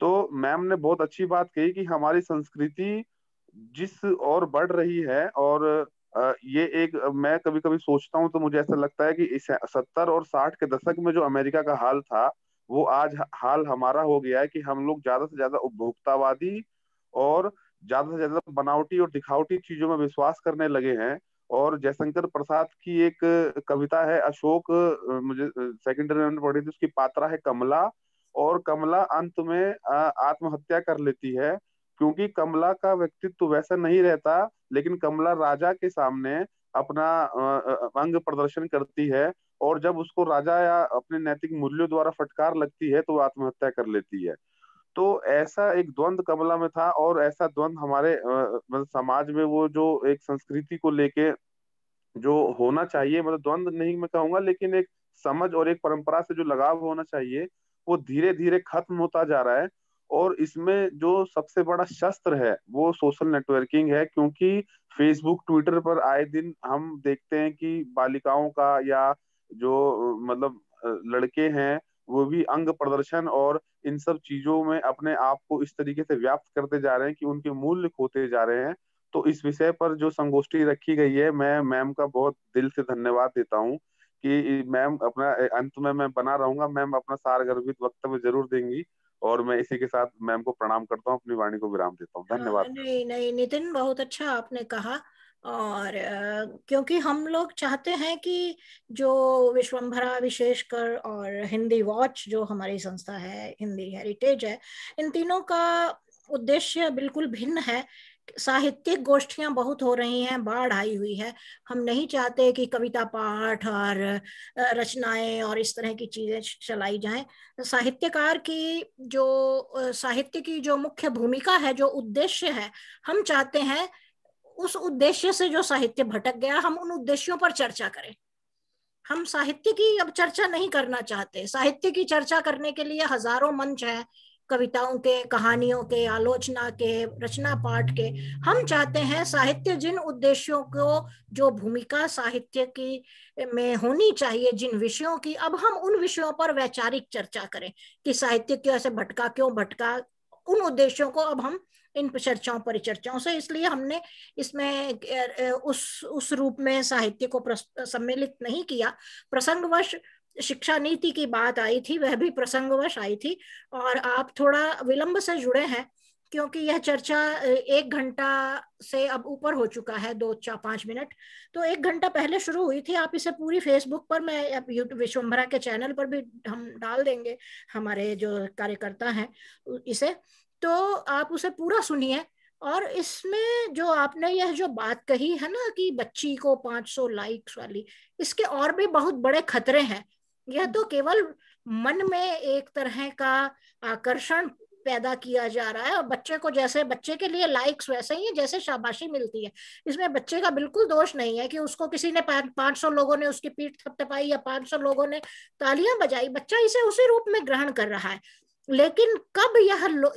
तो मैम ने बहुत अच्छी बात कही कि हमारी संस्कृति जिस और बढ़ रही है, और ये एक मैं कभी कभी सोचता हूँ तो मुझे ऐसा लगता है कि इस 70 और 60 के दशक में जो अमेरिका का हाल था, वो आज हाल हमारा हो गया है कि हम लोग ज्यादा से ज्यादा उपभोक्तावादी और ज्यादा से ज्यादा बनावटी और दिखावटी चीजों में विश्वास करने लगे हैं। और जयशंकर प्रसाद की एक कविता है अशोक, मुझे सेकेंडरी में पढ़ी थी, उसकी पात्रा है कमला, और कमला अंत में आत्महत्या कर लेती है, क्योंकि कमला का व्यक्तित्व वैसा नहीं रहता, लेकिन कमला राजा के सामने अपना अंग प्रदर्शन करती है, और जब उसको राजा या अपने नैतिक मूल्यों द्वारा फटकार लगती है तो वो आत्महत्या कर लेती है। तो ऐसा एक द्वंद कमला में था, और ऐसा द्वंद हमारे मतलब समाज में वो जो एक संस्कृति को लेके जो होना चाहिए, मतलब द्वंद नहीं मैं कहूंगा, लेकिन एक समझ और एक परंपरा से जो लगाव होना चाहिए, वो धीरे धीरे खत्म होता जा रहा है। और इसमें जो सबसे बड़ा शस्त्र है वो सोशल नेटवर्किंग है, क्योंकि फेसबुक ट्विटर पर आए दिन हम देखते हैं कि बालिकाओं का या जो मतलब लड़के हैं वो भी अंग प्रदर्शन और इन सब चीजों में अपने आप को इस तरीके से व्याप्त करते जा रहे हैं कि उनके मूल्य खोते जा रहे हैं। तो इस विषय पर जो संगोष्ठी रखी गई है, मैं मैम का बहुत दिल से धन्यवाद देता हूँ कि मैम अपना अंत में मैं बना रहूंगा, मैम अपना सारगर्भित वक्तव्य जरूर देंगी। और मैं इसी के साथ मैम को प्रणाम करता हूँ, अपनी वाणी को विराम देता हूँ। धन्यवाद। नहीं नहीं नितिन, बहुत अच्छा आपने कहा। और क्योंकि हम लोग चाहते हैं कि जो विश्वम्भरा विशेषकर और हिंदी वॉच जो हमारी संस्था है, हिंदी हेरिटेज है, इन तीनों का उद्देश्य बिल्कुल भिन्न है। साहित्यिक गोष्ठियां बहुत हो रही हैं, बाढ़ आई हुई है। हम नहीं चाहते कि कविता पाठ और रचनाएं और इस तरह की चीजें चलाई जाएं। साहित्यकार की जो साहित्य की जो मुख्य भूमिका है, जो उद्देश्य है, हम चाहते हैं उस उद्देश्य से जो साहित्य भटक गया, हम उन उद्देश्यों पर चर्चा करें। हम साहित्य की अब चर्चा नहीं करना चाहते। साहित्य की चर्चा करने के लिए हजारों मंच हैं, कविताओं के, कहानियों के, आलोचना के, रचना पाठ के। हम चाहते हैं साहित्य जिन उद्देश्यों को, जो भूमिका साहित्य की में होनी चाहिए, जिन विषयों की, अब हम उन विषयों पर वैचारिक चर्चा करें कि साहित्य कैसे भटका, क्यों भटका। उन उद्देश्यों को अब हम इन चर्चाओं परिचर्चाओं से, इसलिए हमने इसमें उस रूप में साहित्य को सम्मिलित नहीं किया। प्रसंगवश शिक्षा नीति की बात आई थी, वह भी प्रसंगवश आई थी। और आप थोड़ा विलंब से जुड़े हैं, क्योंकि यह चर्चा 1 घंटा से अब ऊपर हो चुका है, 2-4-5 मिनट। तो 1 घंटा पहले शुरू हुई थी। आप इसे पूरी फेसबुक पर, मैं यूट्यूब विश्वम्भरा के चैनल पर भी हम डाल देंगे, हमारे जो कार्यकर्ता हैं इसे, तो आप उसे पूरा सुनिए। और इसमें जो आपने यह जो बात कही है ना कि बच्ची को 500 लाइक्स वाली, इसके और भी बहुत बड़े खतरे हैं। यह तो केवल मन में एक तरह का आकर्षण पैदा किया जा रहा है, और बच्चे को, जैसे बच्चे के लिए लाइक्स वैसे ही है जैसे शाबाशी मिलती है। इसमें बच्चे का बिल्कुल दोष नहीं है कि उसको किसी ने 500 लोगों ने उसकी पीठ थपथपाई या 500 लोगों ने तालियां बजाई। बच्चा इसे उसी रूप में ग्रहण कर रहा है। लेकिन कब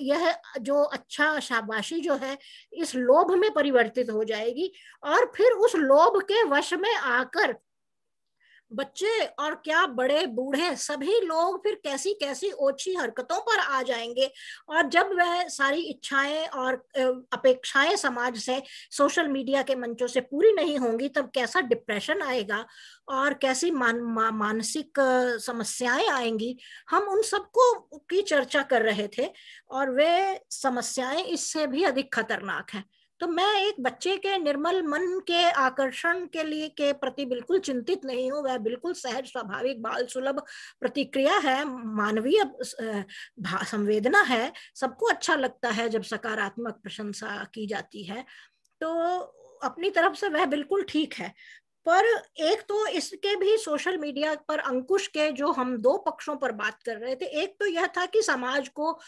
यह जो अच्छा शाबाशी जो है इस लोभ में परिवर्तित हो जाएगी, और फिर उस लोभ के वश में आकर बच्चे और क्या बड़े बूढ़े सभी लोग फिर कैसी कैसी ओछी हरकतों पर आ जाएंगे। और जब वह सारी इच्छाएं और अपेक्षाएं समाज से, सोशल मीडिया के मंचों से पूरी नहीं होंगी, तब कैसा डिप्रेशन आएगा और कैसी मानसिक समस्याएं आएंगी। हम उन सबको की चर्चा कर रहे थे, और वे समस्याएं इससे भी अधिक खतरनाक हैं। तो मैं एक बच्चे के निर्मल मन के आकर्षण के लिए के प्रति बिल्कुल चिंतित नहीं हूँ। वह बिल्कुल सहज, स्वाभाविक, बाल सुलभ प्रतिक्रिया है, मानवीय संवेदना है। सबको अच्छा लगता है जब सकारात्मक प्रशंसा की जाती है, तो अपनी तरफ से वह बिल्कुल ठीक है। पर एक तो इसके भी सोशल मीडिया पर अंकुश के जो हम 2 पक्षों पर बात कर रहे थे, एक तो यह था कि समाज को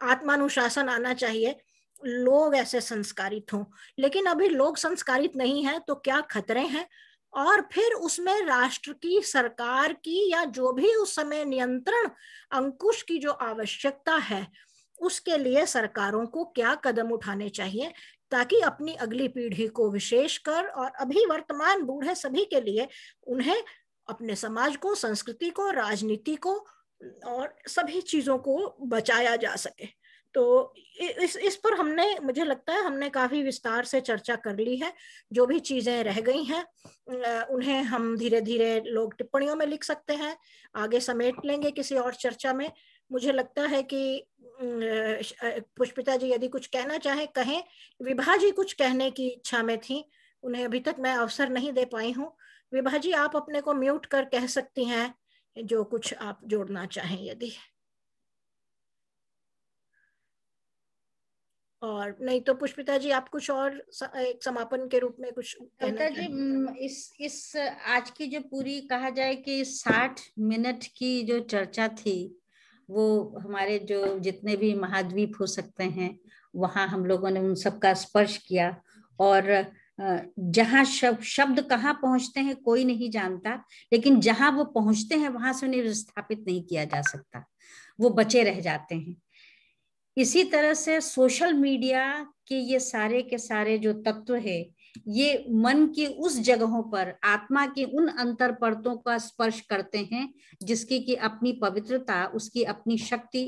आत्मानुशासन आना चाहिए, लोग ऐसे संस्कारित हों। लेकिन अभी लोग संस्कारित नहीं हैं, तो क्या खतरे हैं। और फिर उसमें राष्ट्र की, सरकार की, या जो भी उस समय नियंत्रण अंकुश की जो आवश्यकता है, उसके लिए सरकारों को क्या कदम उठाने चाहिए, ताकि अपनी अगली पीढ़ी को विशेषकर और अभी वर्तमान बूढ़े सभी के लिए, उन्हें अपने समाज को, संस्कृति को, राजनीति को और सभी चीजों को बचाया जा सके। तो इस पर हमने, मुझे लगता है हमने काफी विस्तार से चर्चा कर ली है। जो भी चीजें रह गई हैं उन्हें हम धीरे धीरे लोग टिप्पणियों में लिख सकते हैं, आगे समेट लेंगे किसी और चर्चा में। मुझे लगता है कि पुष्पिता जी यदि कुछ कहना चाहें कहें। विभा जी कुछ कहने की इच्छा में थी, उन्हें अभी तक मैं अवसर नहीं दे पाई हूँ। विभा जी, आप अपने को म्यूट कर कह सकती हैं जो कुछ आप जोड़ना चाहें यदि, और नहीं तो पुष्पिता जी आप कुछ और एक समापन के रूप में कुछ कहना जी। इस आज की जो पूरी कहा जाए कि 60 मिनट की जो चर्चा थी, वो हमारे जो जितने भी महाद्वीप हो सकते हैं वहां हम लोगों ने उन सबका स्पर्श किया। और जहां शब्द कहाँ पहुंचते हैं कोई नहीं जानता, लेकिन जहां वो पहुंचते हैं वहां से उन्हें विस्थापित नहीं किया जा सकता। वो बचे रह जाते हैं। इसी तरह से सोशल मीडिया के ये सारे के सारे जो तत्व है, ये मन की उस जगहों पर आत्मा की उन अंतर परतों का स्पर्श करते हैं जिसकी कि अपनी पवित्रता, उसकी अपनी शक्ति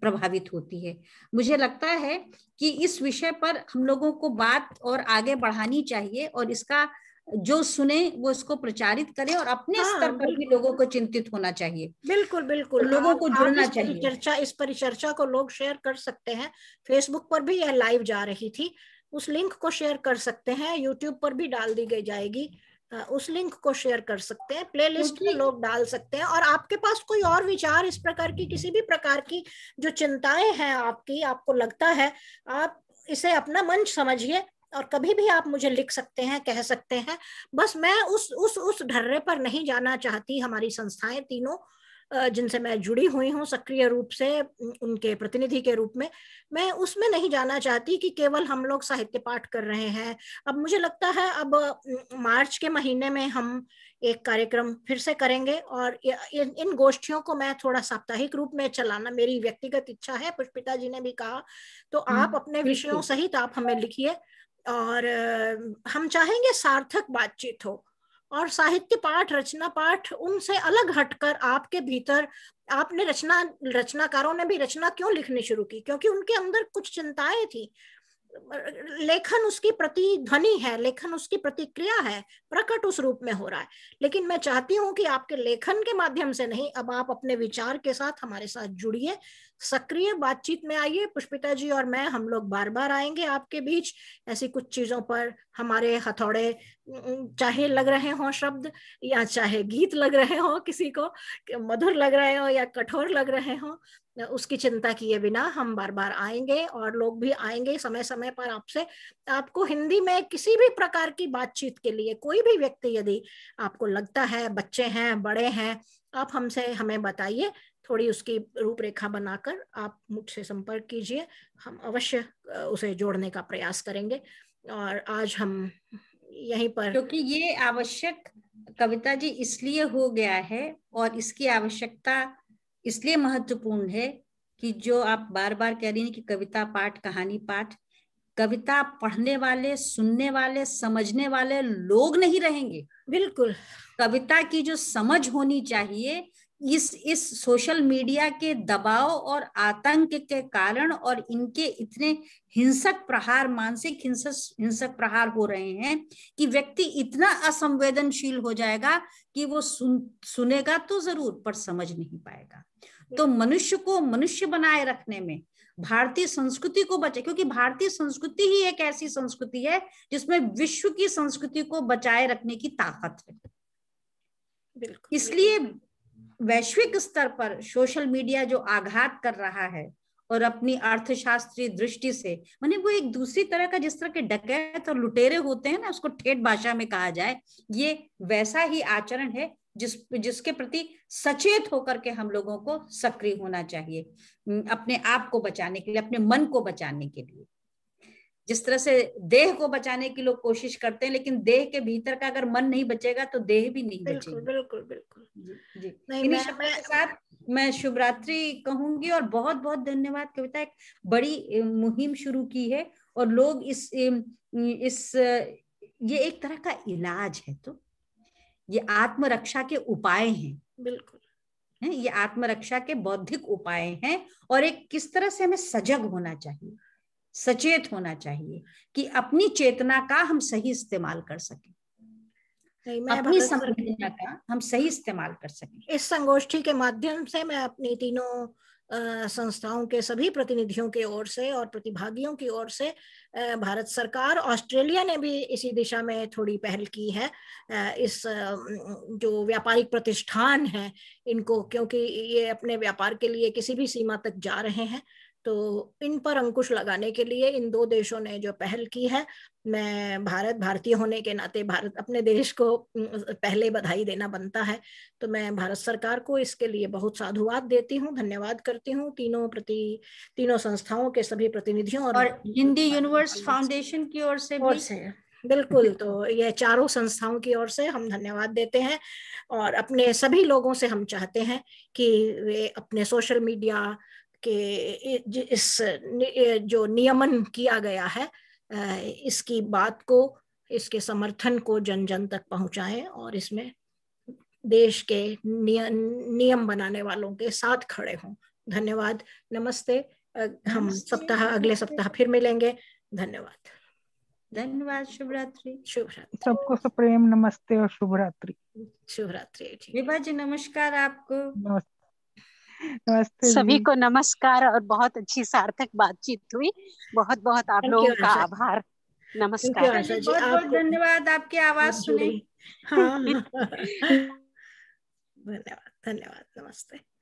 प्रभावित होती है। मुझे लगता है कि इस विषय पर हम लोगों को बात और आगे बढ़ानी चाहिए, और इसका जो सुने वो इसको प्रचारित करें, और अपने स्तर पर भी लोगों को चिंतित होना चाहिए। बिल्कुल बिल्कुल, लोगों को जुड़ना चाहिए। इस परिचर्चा को लोग शेयर कर सकते हैं। फेसबुक पर भी यह लाइव जा रही थी, उस लिंक को शेयर कर सकते हैं। यूट्यूब पर भी डाल दी जाएगी, उस लिंक को शेयर कर सकते हैं। प्लेलिस्ट में लोग डाल सकते हैं। और आपके पास कोई और विचार, इस प्रकार की किसी भी प्रकार की जो चिंताएं हैं आपकी, आपको लगता है, आप इसे अपना मंच समझिए और कभी भी आप मुझे लिख सकते हैं, कह सकते हैं। बस मैं उस ढर्रे पर नहीं जाना चाहती। हमारी संस्थाएं तीनों जिनसे मैं जुड़ी हुई हूँ सक्रिय रूप से, उनके प्रतिनिधि के रूप में, मैं उसमें नहीं जाना चाहती कि केवल हम लोग साहित्य पाठ कर रहे हैं। अब मुझे लगता है अब मार्च के महीने में हम एक कार्यक्रम फिर से करेंगे, और इन गोष्ठियों को मैं थोड़ा साप्ताहिक रूप में चलाना मेरी व्यक्तिगत इच्छा है। पुष्पिता जी ने भी कहा, तो आप अपने विषयों सहित आप हमें लिखिए, और हम चाहेंगे सार्थक बातचीत हो। और साहित्य पाठ, रचना पाठ, उनसे अलग हटकर आपके भीतर, आपने रचनाकारों ने भी रचना क्यों लिखनी शुरू की? क्योंकि उनके अंदर कुछ चिंताएं थी। लेखन उसकी प्रतिध्वनि है, लेखन उसकी प्रतिक्रिया है, प्रकट उस रूप में हो रहा है। लेकिन मैं चाहती हूं कि आपके लेखन के माध्यम से नहीं, अब आप अपने विचार के साथ हमारे साथ जुड़िए, सक्रिय बातचीत में आइए। पुष्पिता जी और मैं, हम लोग बार बार आएंगे आपके बीच ऐसी कुछ चीजों पर। हमारे हथौड़े चाहे लग रहे हो शब्द, या चाहे गीत लग रहे हो, किसी को मधुर लग रहे हो या कठोर लग रहे हो, उसकी चिंता किए बिना हम बार बार आएंगे, और लोग भी आएंगे समय समय पर आपसे। आपको हिंदी में किसी भी प्रकार की बातचीत के लिए कोई भी व्यक्ति यदि आपको लगता है, बच्चे हैं, बड़े हैं, आप हमें बताइए, थोड़ी उसकी रूपरेखा बनाकर आप मुझसे संपर्क कीजिए, हम अवश्य उसे जोड़ने का प्रयास करेंगे। और आज हम यहीं पर, क्योंकि ये आवश्यक कविता जी इसलिए हो गया है, और इसकी आवश्यकता इसलिए महत्वपूर्ण है कि जो आप बार बार कह रही हैं कि कविता पाठ, कहानी पाठ, कविता पढ़ने वाले, सुनने वाले, समझने वाले लोग नहीं रहेंगे। बिल्कुल कविता की जो समझ होनी चाहिए, इस सोशल मीडिया के दबाव और आतंक के कारण, और इनके इतने हिंसक प्रहार, मानसिक हिंसक प्रहार हो रहे हैं कि व्यक्ति इतना असंवेदनशील हो जाएगा कि वो सुनेगा तो जरूर, पर समझ नहीं पाएगा। तो मनुष्य को मनुष्य बनाए रखने में, भारतीय संस्कृति को बचे, क्योंकि भारतीय संस्कृति ही एक ऐसी संस्कृति है जिसमें विश्व की संस्कृति को बचाए रखने की ताकत है। इसलिए वैश्विक स्तर पर सोशल मीडिया जो आघात कर रहा है, और अपनी अर्थशास्त्रीय दृष्टि से, माने वो एक दूसरी तरह का, जिस तरह के डकैत और लुटेरे होते हैं ना, उसको ठेठ भाषा में कहा जाए, ये वैसा ही आचरण है जिसके प्रति सचेत होकर के हम लोगों को सक्रिय होना चाहिए, अपने आप को बचाने के लिए, अपने मन को बचाने के लिए। जिस तरह से देह को बचाने की लोग कोशिश करते हैं, लेकिन देह के भीतर का अगर मन नहीं बचेगा तो देह भी नहीं बचेगी। बिल्कुल बिल्कुल जी। इन्हीं शब्दों के साथ मैं शुभ रात्रि कहूंगी, और बहुत बहुत धन्यवाद कविता। एक बड़ी मुहिम शुरू की है, और लोग ये एक तरह का इलाज है, तो ये आत्मरक्षा के उपाय हैं। बिल्कुल ये आत्मरक्षा के बौद्धिक उपाय हैं, और एक किस तरह से हमें सजग होना चाहिए, सचेत होना चाहिए कि अपनी चेतना का हम सही इस्तेमाल कर सकें, अपनी संवेदना का हम सही इस्तेमाल कर सकें। इस संगोष्ठी के माध्यम से मैं अपनी तीनों संस्थाओं के सभी प्रतिनिधियों की ओर से और प्रतिभागियों की ओर से, भारत सरकार, ऑस्ट्रेलिया ने भी इसी दिशा में थोड़ी पहल की है, इस जो व्यापारिक प्रतिष्ठान हैं इनको, क्योंकि ये अपने व्यापार के लिए किसी भी सीमा तक जा रहे हैं, तो इन पर अंकुश लगाने के लिए इन दो देशों ने जो पहल की है, मैं भारतीय होने के नाते भारत अपने देश को पहले बधाई देना बनता है। तो मैं भारत सरकार को इसके लिए बहुत साधुवाद देती हूँ, धन्यवाद करती हूँ तीनों संस्थाओं के सभी प्रतिनिधियों, और हिंदी यूनिवर्स फाउंडेशन की ओर से भी बिल्कुल। तो ये चारों संस्थाओं की ओर से हम धन्यवाद देते हैं, और अपने सभी लोगों से हम चाहते हैं कि वे अपने सोशल मीडिया के इस जो नियमन किया गया है, इसकी बात को, इसके समर्थन को जन जन तक पहुंचाएं, और इसमें देश के नियम बनाने वालों के साथ खड़े हों। धन्यवाद, नमस्ते। हम अगले सप्ताह फिर मिलेंगे। धन्यवाद। धन्यवाद। शुभ रात्रि। शुभ रात्रि। सबको सप्रेम नमस्ते और शुभ रात्रि। शुभ रात्रि। विभा जी नमस्कार आपको। नमस्ते सभी जी। को नमस्कार, और बहुत अच्छी सार्थक बातचीत हुई। बहुत बहुत आप लोगों का आभार। नमस्कार। बहुत बहुत धन्यवाद, आपकी आवाज सुने। हाँ धन्यवाद, धन्यवाद, नमस्ते।